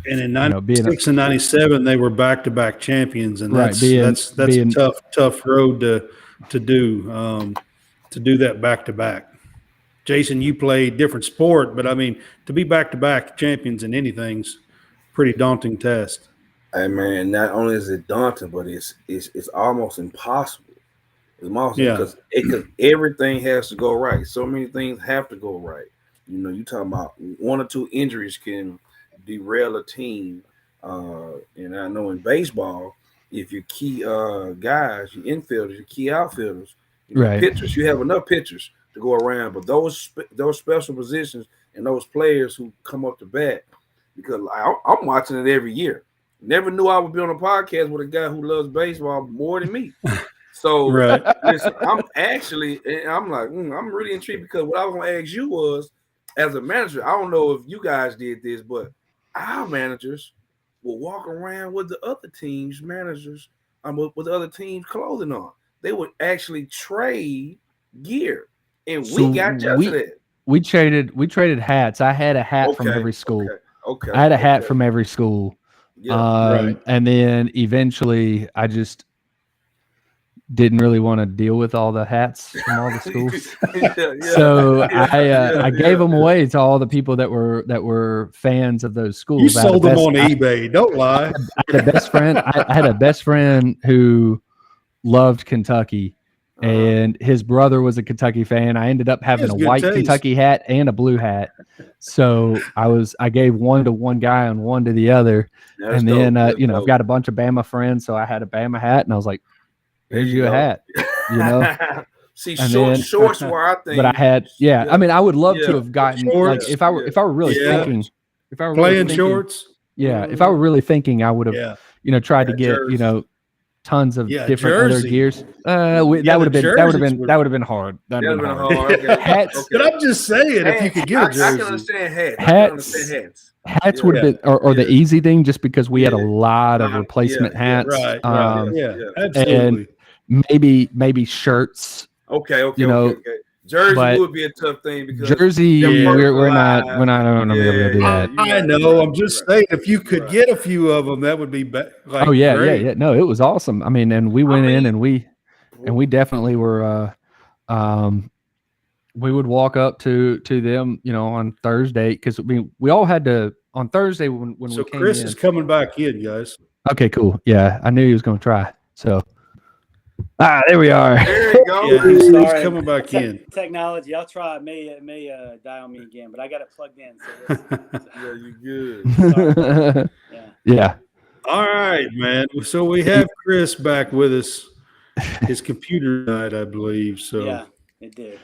S1: And in 96 and 97, they were back-to-back champions, and that's a tough road to do that back-to-back. Jason, you play different sport, but I mean, to be back-to-back champions in anything's pretty daunting test.
S2: Hey man, not only is it daunting, but it's almost impossible. It's impossible because everything has to go right. So many things have to go right. You know, you talking about one or two injuries can derail a team. And I know in baseball, if your key guys, your infielders, your key outfielders, pitchers, you have enough pitchers to go around. But those special positions and those players who come up to bat, because I'm watching it every year. Never knew I would be on a podcast with a guy who loves baseball more than me. So listen, I'm really intrigued, because what I was going to ask you was, as a manager, I don't know if you guys did this, but our managers will walk around with the other team's managers, with the other team's clothing on. They would actually trade gear, and we got just that.
S3: We traded hats. I had a hat from every school.
S2: Okay.
S3: I had a hat from every school.
S2: Yeah,
S3: and then eventually I just didn't really want to deal with all the hats from all the schools. So I gave them away to all the people that were fans of those schools.
S1: You sold them on eBay. Don't lie.
S3: I had a best friend. I had a best friend who loved Kentucky, and his brother was a Kentucky fan. I ended up having a white Kentucky hat and a blue hat. So I gave one to one guy and one to the other. And then I've got a bunch of Bama friends, so I had a Bama hat, and I was like, here's you a hat, you know.
S2: See, shorts were our thing.
S3: But I had, I mean, I would love to have gotten shorts, like if I were really thinking, if I were
S1: playing
S3: really thinking,
S1: shords.
S3: Yeah, if I were really thinking, I would have, tried to get, tons of different other gears. That would have been hard. That'd have been hard. Hats.
S1: But I'm just saying, if you could get a jersey,
S2: I can understand hats.
S3: Hats would have been, or the easy thing, just because we had a lot of replacement hats.
S1: Right. Absolutely.
S3: And maybe shirts.
S2: Okay. Jersey would be a tough thing, because
S3: jersey, we're not going to be able to do that.
S1: I know. I'm just saying, if you could get a few of them, that would be great.
S3: Yeah. No, it was awesome. I mean, and we went in and we definitely were. We would walk up to them, on Thursday, because we all had to on Thursday when we came
S1: Chris
S3: in.
S1: is coming back in, guys.
S3: Okay, cool. Yeah, I knew he was going to try. So, There we are.
S2: There you go.
S1: Yeah, he's
S4: Sorry.
S1: coming back in.
S4: Technology. I'll try. It may die on me again, but I got it plugged in. So
S2: Yeah, you good.
S4: sorry.
S3: Yeah.
S1: All right, man. So we have Chris back with us. His computer died, I believe. So
S4: Yeah, it did.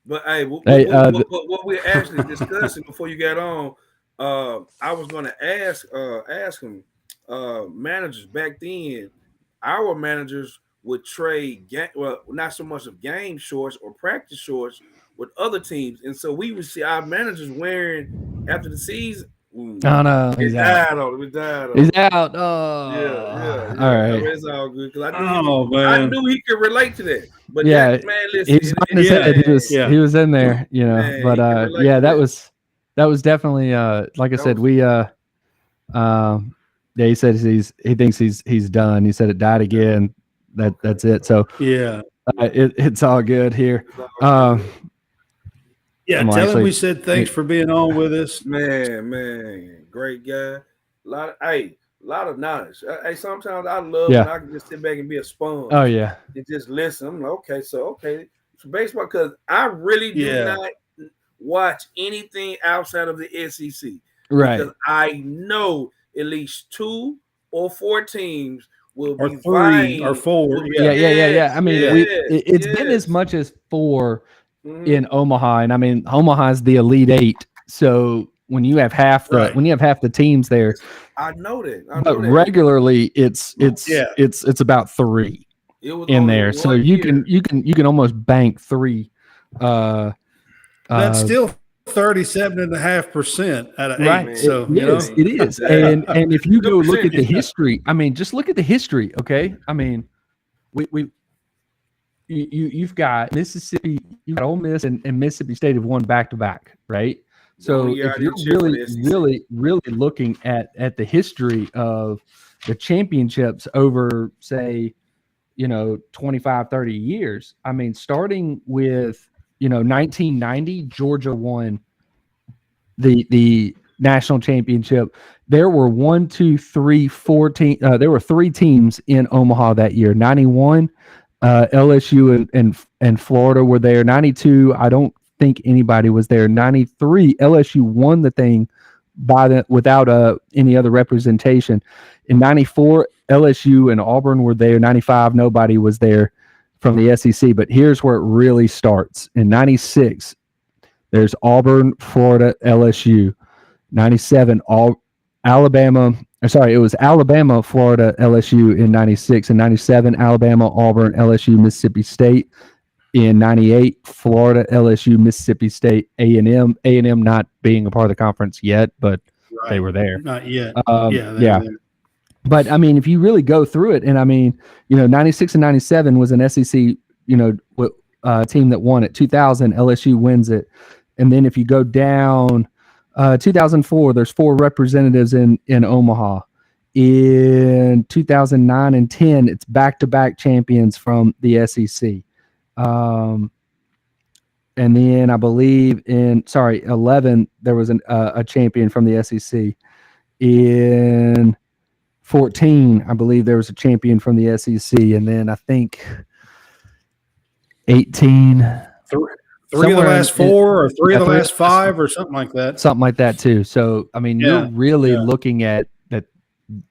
S2: But hey, what we're actually discussing before you got on, I was going to ask him, managers back then, our managers would trade not so much of game shorts or practice shorts with other teams, and so we would see our managers wearing after the season.
S3: Oh no, he's out. He's out. Oh,
S2: yeah.
S3: All right.
S2: It's all good because
S1: I
S2: knew he could relate to that. But
S3: yeah,
S2: man, listen,
S3: he's on his head. He was in there, you know.
S2: Man,
S3: but that was definitely like I said, he said he thinks he's done. He said it died again. That's it. So
S1: yeah,
S3: it's all good here.
S1: Yeah, tell him we said thanks for being on with us.
S2: Man, great guy. A lot of knowledge. Hey, sometimes I love
S3: Yeah.
S2: when I can just sit back and be a sponge.
S3: Oh yeah.
S2: And just listen. I'm like, okay. So baseball, because I really do not watch anything outside of the SEC.
S3: Right.
S2: Because I know at least 2 or 4 teams will
S1: Or
S2: be
S1: 3
S2: vying.
S1: or 4.
S3: Yeah. I mean,
S2: Yes,
S3: it's been as much as 4
S2: Mhm.
S3: in Omaha, and I mean, Omaha is the Elite 8. So when you have half the teams there,
S2: I know that.
S3: but regularly it's about 3 in there. So you can almost bank 3.
S1: That's still 37.5% out of 8.
S3: Right.
S1: So
S3: it is. And if you go look at the history, I mean, just look at the history. Okay. I mean, you've got Mississippi, you've got Ole Miss and Mississippi State have won back-to-back, right? So if you're really looking at the history of the championships over, say, 25, 30 years, I mean, starting with, 1990, Georgia won the national championship. There were there were 3 teams in Omaha that year. 91, LSU and Florida were there. 92, I don't think anybody was there. 93, LSU won the thing without any other representation. In 94, LSU and Auburn were there. 95, nobody was there from the SEC. But here's where it really starts. In 96, there's Auburn, Florida, LSU. 97, Alabama, Florida, LSU in 96. In 97, Alabama, Auburn, LSU, Mississippi State. In 98, Florida, LSU, Mississippi State, A&M. A&M not being a part of the conference yet, but they were there.
S1: Not yet.
S3: Yeah. But, I mean, if you really go through it, and, I mean, 96 and 97 was an SEC, team that won it. 2000, LSU wins it. And then if you go down, 2004, there's 4 representatives in Omaha. In 2009 and 10, it's back-to-back champions from the SEC. And then I believe 11, there was a champion from the SEC. In 14, I believe there was a champion from the SEC. And then I think 18.
S1: 3 of the last 4 or 3 of the last 5 or something like that.
S3: Something like that too. So, I mean, you're really looking at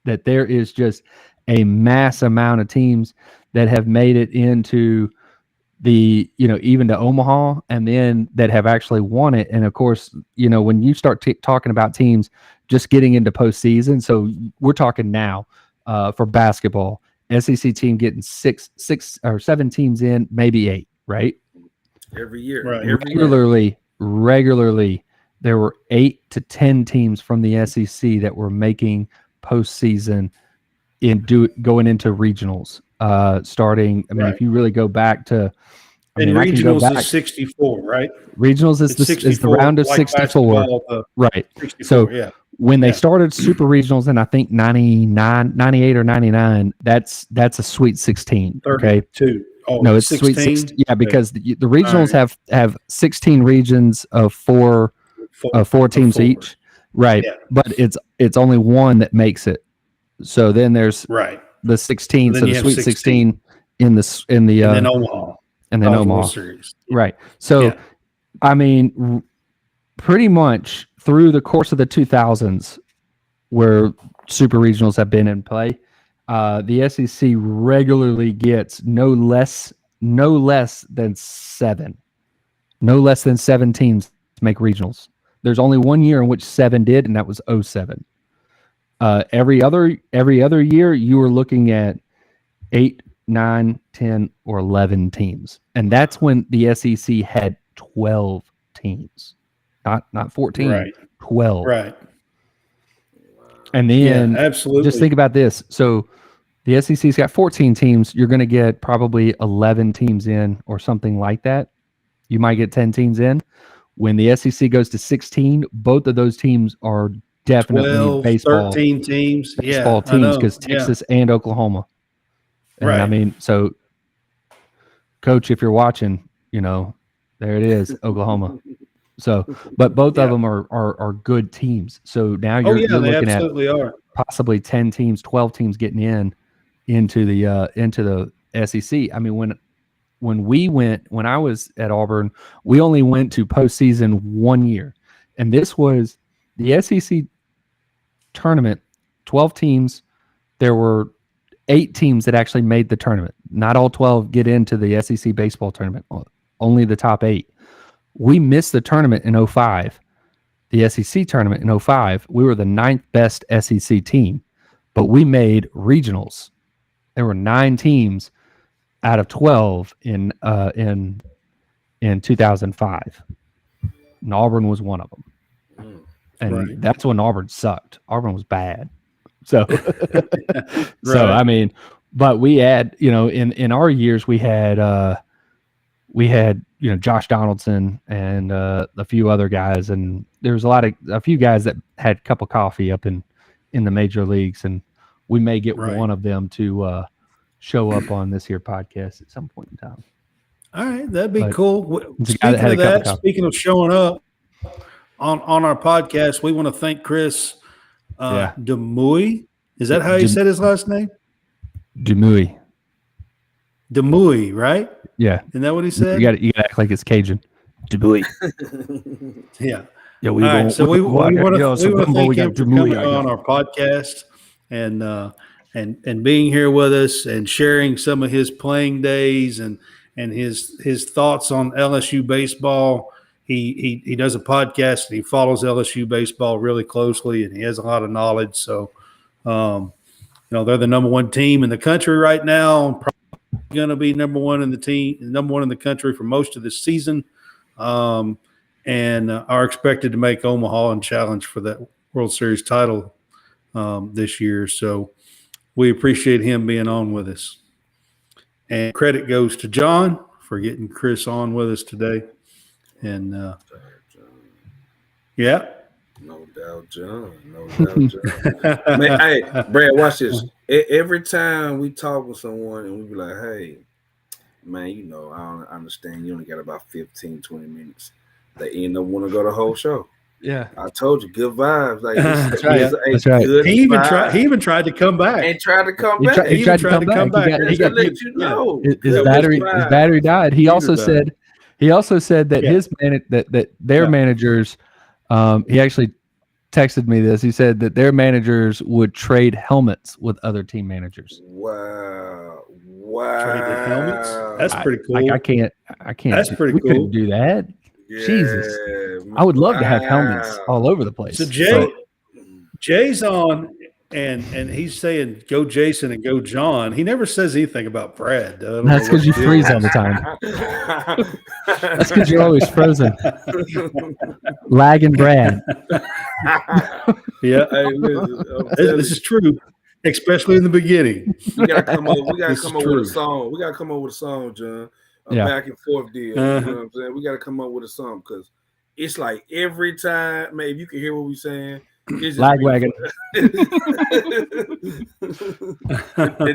S3: that there is just a mass amount of teams that have made it into the, even to Omaha, and then that have actually won it. And of course, when you start talking about teams just getting into postseason, so we're talking now for basketball, SEC team getting 6 or 7 teams in, maybe 8, right?
S2: Every year.
S3: Right. Regularly, there were 8 to 10 teams from the SEC that were making postseason going into regionals. Starting, I mean, if you really go back to,
S1: regionals is 64, right?
S3: Regionals is the round of 64, right? 64, so when they started super regionals in, I think 99, 98 or 99, that's a Sweet 16.
S1: 32. Oh,
S3: no, it's 16? Sweet 16. Yeah, because the regionals have 16 regions of 4 teams each, right? Yeah. But it's only one that makes it. So then there's the 16,
S1: Then
S3: so
S1: you
S3: the
S1: have
S3: Sweet
S1: 16.
S3: 16 in the
S1: And then Omaha.
S3: and then
S1: College World
S3: Omaha.
S1: Series.
S3: Right. So,
S1: Yeah.
S3: I mean, pretty much through the course of the 2000s, where super regionals have been in play, the SEC regularly gets no less than seven teams to make regionals. There's only one year in which 7 did, and that was 07. Every other year, you were looking at 8, 9, 10, or 11 teams, and that's when the SEC had 12 teams, not 14,
S1: Right.
S3: 12.
S1: Right.
S3: And
S1: Yeah,
S3: then
S1: absolutely.
S3: just think about this. So the SEC's got 14 teams. You're going to get probably 11 teams in or something like that. You might get 10 teams in. When the SEC goes to 16, both of those teams are definitely
S1: 12,
S3: baseball
S1: 13 teams.
S3: baseball
S1: Yeah, I
S3: teams
S1: know.
S3: because Texas and Oklahoma. And I
S1: Right.
S3: mean, so Coach, if you're watching, there it is, Oklahoma. So, but both of them are good teams. So now you're
S1: they
S3: looking at
S1: absolutely are.
S3: possibly 10 teams, 12 teams getting into the SEC. I mean, when I was at Auburn, we only went to postseason 1 year, and this was the SEC tournament. 12 teams. There were 8 teams that actually made the tournament. Not all 12 get into the SEC baseball tournament. Only the top 8. We missed the tournament in 05. The SEC tournament in 05. We were the 9th best SEC team, but we made regionals. There were 9 teams out of 12 in 2005. And Auburn was one of them. And that's when Auburn sucked. Auburn was bad. So, so I mean, but we had, in our years, we had Josh Donaldson and a few other guys, and there was a few guys that had a cup of coffee up in the major leagues, and we may get one of them to show up on this here podcast at some point in time.
S1: All right, that'd be cool. Speaking of showing up on our podcast, we want to thank Chris Demouy. Is that how you said his last name?
S3: Demouy,
S1: right?
S3: Yeah.
S1: Isn't that what he said?
S3: You got to act like it's Cajun.
S1: Demouy. Yeah. Yeah. We want to thank him for coming on our podcast and being here with us and sharing some of his playing days and his thoughts on LSU baseball. He does a podcast and he follows LSU baseball really closely, and he has a lot of knowledge. So, they're the number 1 team in the country right now. Probably going to be number one in the country for most of this season, and are expected to make Omaha and challenge for that World Series title this year. So, we appreciate him being on with us. And credit goes to John for getting Chris on with us today. And
S2: No doubt, John. Man, hey, Brad, watch this. Every time we talk with someone and we be like, hey, man, I don't understand. You only got about 15, 20 minutes. They end up want to go the whole show.
S3: Yeah.
S2: I told you, good vibes. Like,
S3: That's right.
S1: He even tried to come back.
S2: He tried to come back.
S1: He tried to come back.
S2: He got to let you know.
S3: His battery died. He also said that their managers, he actually texted me this. He said that their managers would trade helmets with other team managers.
S2: Wow.
S1: Traded helmets? That's pretty cool.
S3: I can't.
S1: That's pretty cool.
S3: Couldn't do that. Yeah, Jesus. I would love to have helmets all over the place.
S1: So Jay's on and he's saying go Jason and go John. He never says anything about Brad.
S3: That's because you freeze all the time. That's because you're always frozen. Lagging Brad.
S1: Yeah. Hey, this is true. Especially in the beginning.
S2: We gotta come up with a song. We gotta come up with a song, John. Back and forth deal. You know what I'm saying? We gotta come up with a song because it's like every time, maybe you can hear what we're saying.
S3: Lag wagon.
S2: And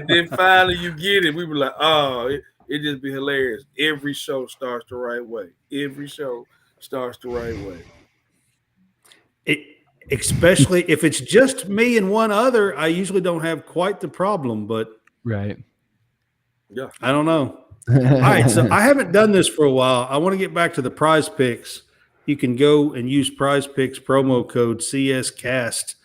S2: then finally you get it. We were like, oh, it just be hilarious. Every show starts the right way.
S1: Especially if it's just me and one other, I usually don't have quite the problem. But
S3: Right.
S2: Yeah.
S1: I don't know. All right, so I haven't done this for a while. I want to get back to the Prize Picks. You can go and use Prize Picks promo code CSCast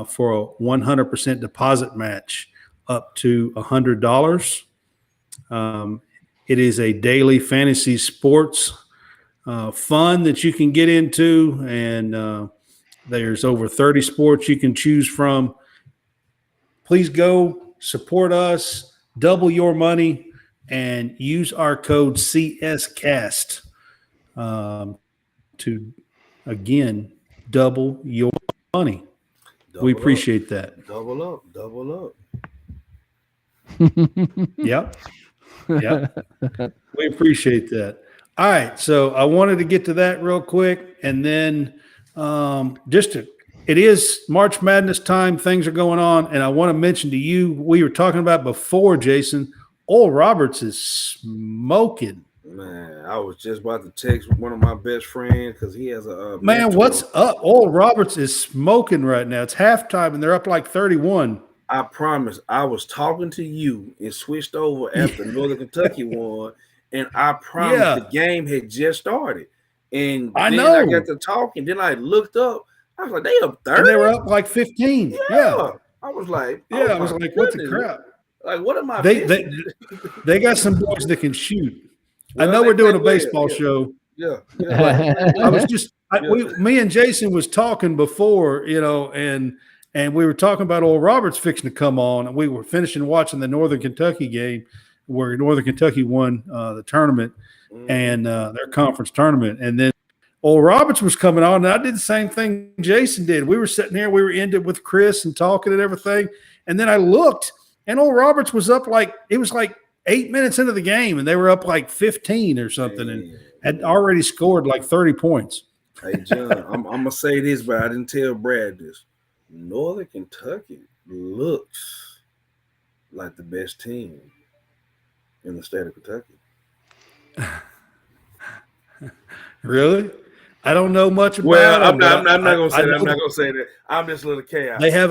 S1: for a 100% deposit match up to $100. It is a daily fantasy sports fun that you can get into, and there's over 30 sports you can choose from. Please go support us, double your money, and use our code CSCast to, again, double your money. We appreciate that.
S2: Double up.
S1: Yep. We appreciate that. All right. So I wanted to get to that real quick. And then it is March Madness time. Things are going on. And I want to mention to you, we were talking about before, Jason, Oral Roberts is smoking.
S2: Man, I was just about to text one of my best friends because he has a
S1: man.
S2: mentor.
S1: What's up? Oral Roberts is smoking right now. It's halftime and they're up like 31.
S2: I promise. I was talking to you and switched over after Northern Kentucky won, and I promise the game had just started. And
S1: I
S2: then
S1: know.
S2: I got to talking. Then I looked up. I was like, they up 30?
S1: And they were up like 15. Yeah.
S2: I was like,
S1: I was like, what the crap?
S2: Like, what am I?
S1: They got some boys that can shoot. Well, I know we're doing a baseball show.
S2: Yeah.
S1: I was just me and Jason was talking before, and we were talking about Oral Roberts fixing to come on, and we were finishing watching the Northern Kentucky game where Northern Kentucky won the tournament and their conference tournament, and then Oral Roberts was coming on, and I did the same thing Jason did. We were sitting here, we were ended with Chris and talking and everything, and then I looked, and Oral Roberts was up it was like 8 minutes into the game, and they were up like 15 or something, and had already scored like 30 points.
S2: Hey, John, I'm going to say this, but I didn't tell Brad this. Northern Kentucky looks like the best team in the state of Kentucky.
S1: Really? I don't know much about
S2: I'm
S1: them.
S2: not going to say that. I'm not going to say that. I'm just a little chaos.
S1: They have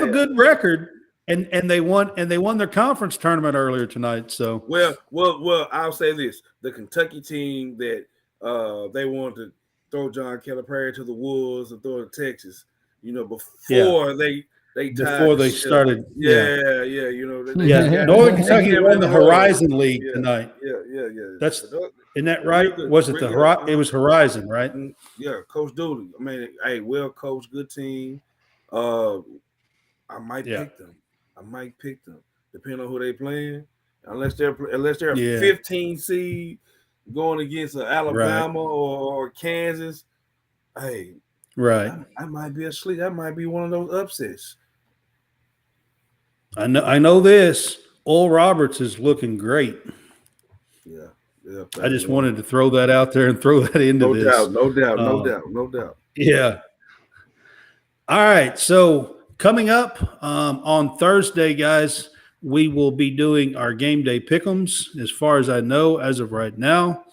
S2: a
S1: good record. And they won their conference tournament earlier tonight. So
S2: well, I'll say this: the Kentucky team that they wanted to throw John Calipari to the wolves and throw to Texas, before they
S1: started.
S2: Northern
S1: Kentucky won the Horizon League tonight.
S2: Yeah.
S1: Isn't that right? Was it it was Horizon, right?
S2: Yeah, Coach Dooley. I mean, hey, well coached, good team. I might pick them. Depending on who they playing. Unless they're a 15 seed going against Alabama or Kansas. Hey,
S1: right.
S2: I might be asleep. That might be one of those upsets.
S1: I know this. Oral Roberts is looking great.
S2: Yeah.
S1: I just wanted to throw that out there and throw that into this.
S2: No doubt.
S1: Yeah. All right. So coming up on Thursday, guys, we will be doing our game day pick'ems. As far as I know, as of right now,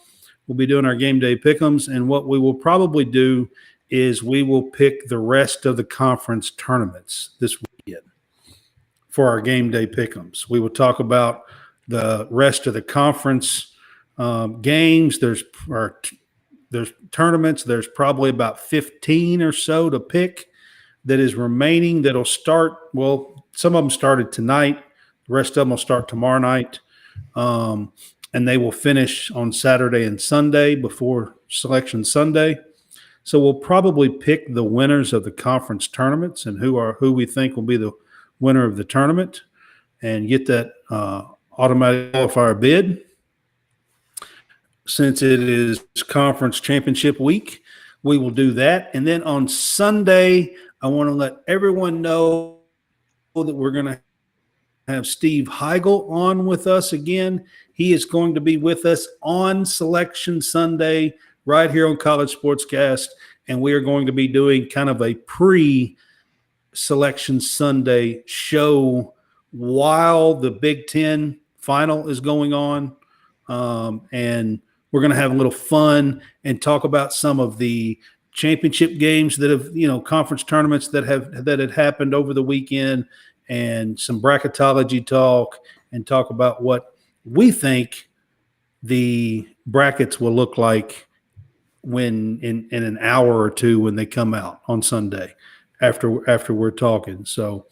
S1: we'll be doing our game day pick'ems. And what we will probably do is we will pick the rest of the conference tournaments this weekend for our game day pick'ems. We will talk about the rest of the conference games. There's tournaments. There's probably about 15 or so to pick that is remaining that'll start. Well, some of them started tonight. The rest of them will start tomorrow night. And they will finish on Saturday and Sunday before Selection Sunday. So we'll probably pick the winners of the conference tournaments and who we think will be the winner of the tournament and get that automatic qualifier bid. Since it is conference championship week, we will do that. And then on Sunday, I want to let everyone know that we're going to have Steve Heigl on with us again. He is going to be with us on Selection Sunday right here on College SportsCast, and we are going to be doing kind of a pre-Selection Sunday show while the Big Ten final is going on, and we're going to have a little fun and talk about some of the championship games that have, conference tournaments that had happened over the weekend, and some bracketology talk and talk about what we think the brackets will look like when in an hour or two when they come out on Sunday after we're talking. So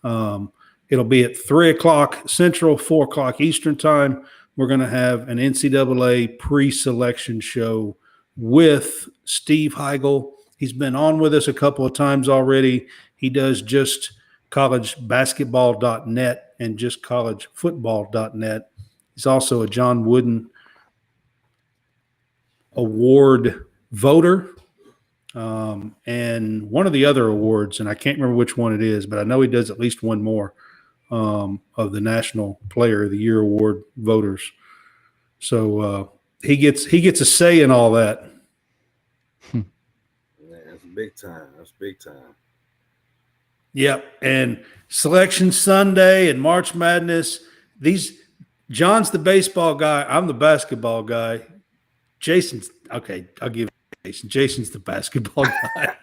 S1: it'll be at 3:00 Central, 4:00 Eastern time. We're going to have an NCAA pre-selection show with Steve Heigl. He's been on with us a couple of times already. He does just collegebasketball.net and just collegefootball.net. He's also a John Wooden Award voter and one of the other awards, and I can't remember which one it is, but I know he does at least one more of the National Player of the Year award voters. So he gets a say in all that.
S2: That's big time. That's big time.
S1: Yep, and Selection Sunday and March Madness. John's the baseball guy. I'm the basketball guy. Jason's okay. I'll give Jason. Jason's the basketball guy.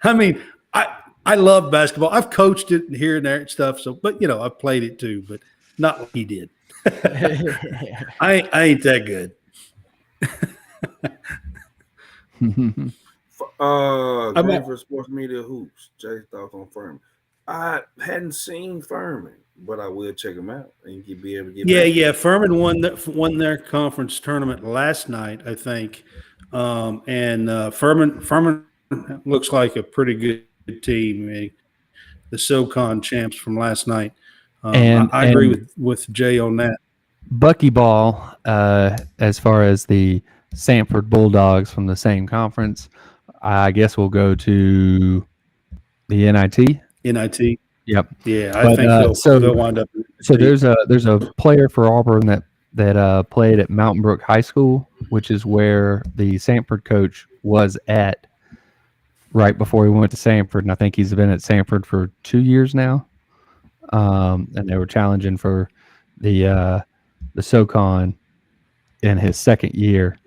S1: I mean, I love basketball. I've coached it here and there and stuff. So, but I've played it too, but not like he did. I ain't that good.
S2: For Sports Media Hoops, Jay's thoughts on Furman. I hadn't seen Furman, but I will check him out and be able to get.
S1: Yeah. Furman won their conference tournament last night, I think, and Furman looks like a pretty good team. The SoCon champs from last night. I agree with Jay on that.
S3: Buckyball, as far as the Sanford Bulldogs from the same conference, I guess we'll go to the NIT.
S1: NIT.
S3: Yep.
S1: Yeah, I think they'll wind up.
S3: So there's a player for Auburn that played at Mountain Brook High School, which is where the Sanford coach was at right before he went to Sanford, and I think he's been at Sanford for 2 years now. And they were challenging for the SoCon in his second year.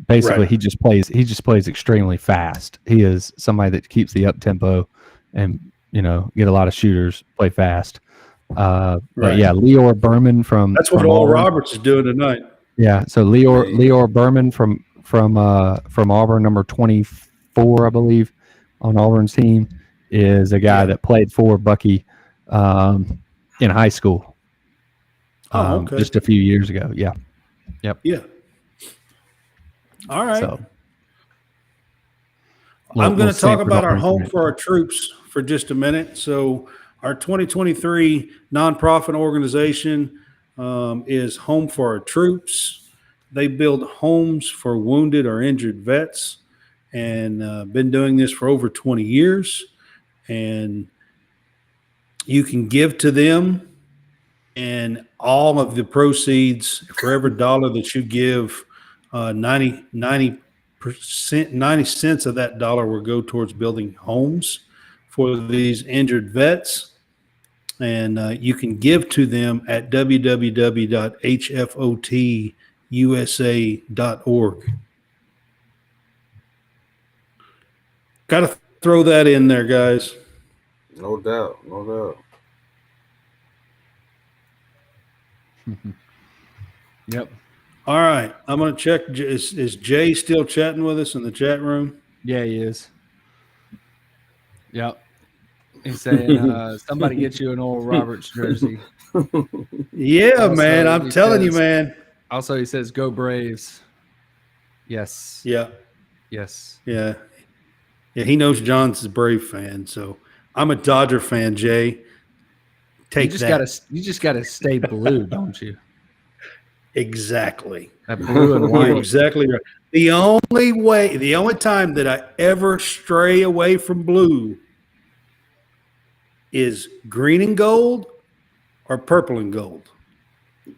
S3: Basically,
S1: Right.
S3: he just plays extremely fast. He is somebody that keeps the up tempo and get a lot of shooters, play fast. But yeah, Leor Berman
S1: that's what Oral Roberts is doing tonight.
S3: Yeah, so Leor Berman from Auburn, number 24, I believe, on Auburn's team, is a guy that played for Bucky in high school.
S1: Okay.
S3: Just a few years ago. Yeah. Yep.
S1: Yeah. All right.
S3: So
S1: I'm going to talk about our Home for Our Troops for just a minute. So our 2023 nonprofit organization is Home for Our Troops. They build homes for wounded or injured vets and been doing this for over 20 years. And you can give to them, and all of the proceeds, for every dollar that you give, 90 cents of that dollar will go towards building homes for these injured vets. And you can give to them at www.hfotusa.org. Got to throw that in there, guys.
S2: No doubt.
S3: Yep.
S1: All right. I'm going to check. Is Jay still chatting with us in the chat room?
S3: Yeah, he is. Yep. He's saying somebody get you an Oral Roberts jersey.
S1: Yeah,
S3: Also,
S1: man. I'm telling you, man.
S3: Also, he says, "Go Braves." Yes.
S1: Yeah.
S3: Yes.
S1: Yeah. Yeah. He knows John's a Brave fan, so I'm a Dodger fan, Jay. Take that.
S3: You just gotta stay blue, don't you?
S1: Exactly.
S3: That blue and white.
S1: You're exactly right. The only time that I ever stray away from blue is green and gold or purple and gold.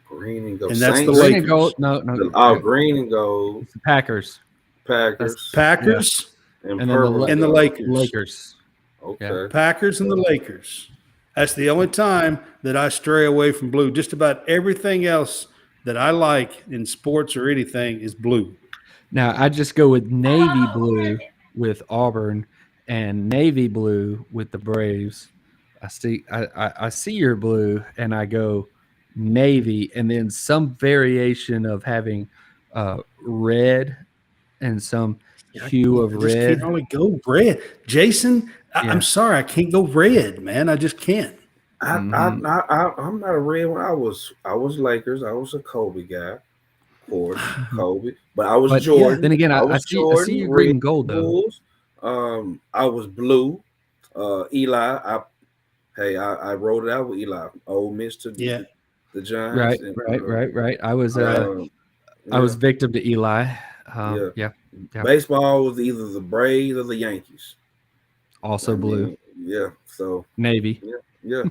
S2: Green and gold.
S1: And that's
S2: Saints.
S1: the
S3: Green
S1: Lakers.
S3: and gold. No.
S2: Oh, green and gold.
S3: It's the Packers.
S1: Packers
S2: And
S3: And then
S2: purple
S1: and the
S2: gold.
S1: Lakers.
S3: Lakers.
S2: Okay.
S1: Packers and the Lakers. That's the only time that I stray away from blue. Just about everything else that I like in sports or anything is blue.
S3: Now I just go with navy blue with Auburn, and navy blue with the Braves. I see your blue, and I go navy, and then some variation of having red and some hue of
S1: I just
S3: red.
S1: can't only go red. Jason,
S3: Yeah.
S1: I'm sorry, I can't go red, man. I just can't.
S2: I'm not a red one. I was Lakers. I was a Kobe guy, of course, Kobe. But I was
S3: But
S2: Jordan.
S3: then again,
S2: I
S3: I
S2: was
S3: see
S2: Jordan.
S3: you
S2: Red
S3: green and gold though.
S2: Bulls. I was blue. Eli. I wrote it out with Eli. Ole Miss to
S1: Yeah.
S2: the Giants.
S3: Right. I was
S2: Yeah.
S3: victim to Eli.
S2: Yeah.
S3: Yeah.
S2: Baseball was either the Braves or the Yankees.
S3: Also blue.
S2: Yeah. So
S3: Navy.
S2: yeah.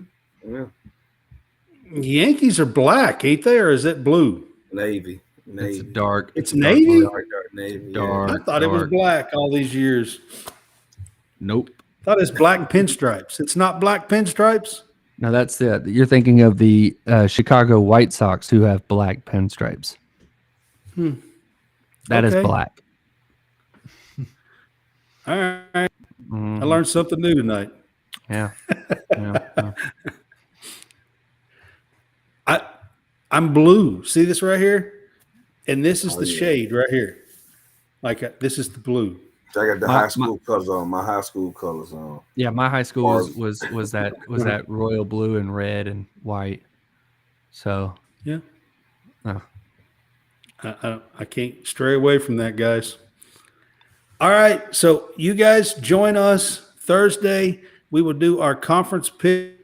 S1: Yankees are black, ain't they, or is it blue?
S2: Navy.
S3: It's dark.
S1: It's
S3: a dark
S1: navy?
S3: blue.
S2: Dark navy.
S3: Dark.
S1: I thought it was black all these years.
S3: Nope.
S1: I thought it's black pinstripes. It's not black pinstripes?
S3: No, that's it. You're thinking of the Chicago White Sox, who have black pinstripes. That is
S1: Okay.
S3: black.
S1: All right.
S3: Mhm.
S1: I learned something new tonight.
S3: Yeah.
S1: I'm blue. See this right here? And this is the
S2: yeah.
S1: shade right here. Like this is the blue.
S2: I got the high school colors on. My high school colors on.
S3: Yeah, my high school was that royal blue and red and white. So
S1: Yeah.
S3: Oh.
S1: I can't stray away from that, guys. All right. So you guys join us Thursday. We will do our conference pick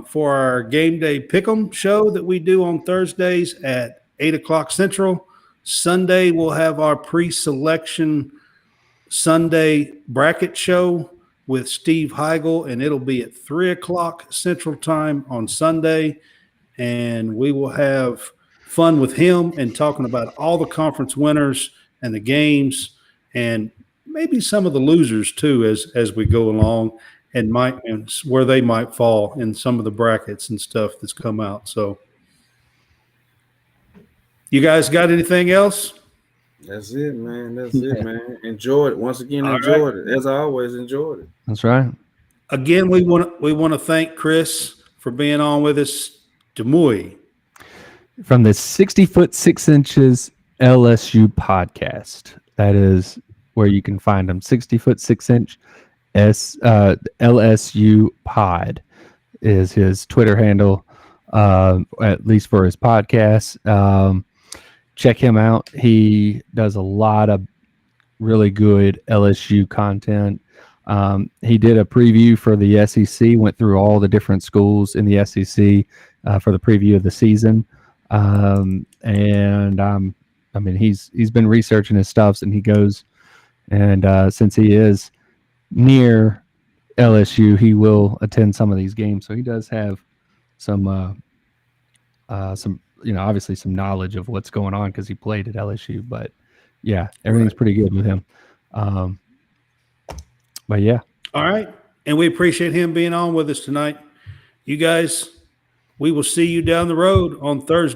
S1: for our game day pick'em show that we do on Thursdays at 8:00 Central. Sunday, we'll have our pre-selection Sunday bracket show with Steve Heigl, and it'll be at 3:00 Central Time on Sunday. And we will have fun with him and talking about all the conference winners and the games and maybe some of the losers too as we go along and where they might fall in some of the brackets and stuff that's come out. So you guys got anything else?
S2: That's it, man. It, man. Enjoyed it. Once again, enjoyed it. As I always enjoyed it.
S3: That's right.
S1: Again, we want to thank Chris for being on with us. Demuy.
S3: From the 60 foot 6 inches LSU podcast. That is where you can find them. 60 foot 6 inch LSU pod is his Twitter handle, at least for his podcast. Check him out. He does a lot of really good LSU content. He did a preview for the SEC, went through all the different schools in the SEC for the preview of the season. I mean, he's been researching his stuffs, and he goes, and since he is near LSU, he will attend some of these games. So he does have some, obviously some knowledge of what's going on because he played at LSU. But yeah, everything's pretty good with him. But yeah.
S1: All right. And we appreciate him being on with us tonight. You guys, we will see you down the road on Thursday.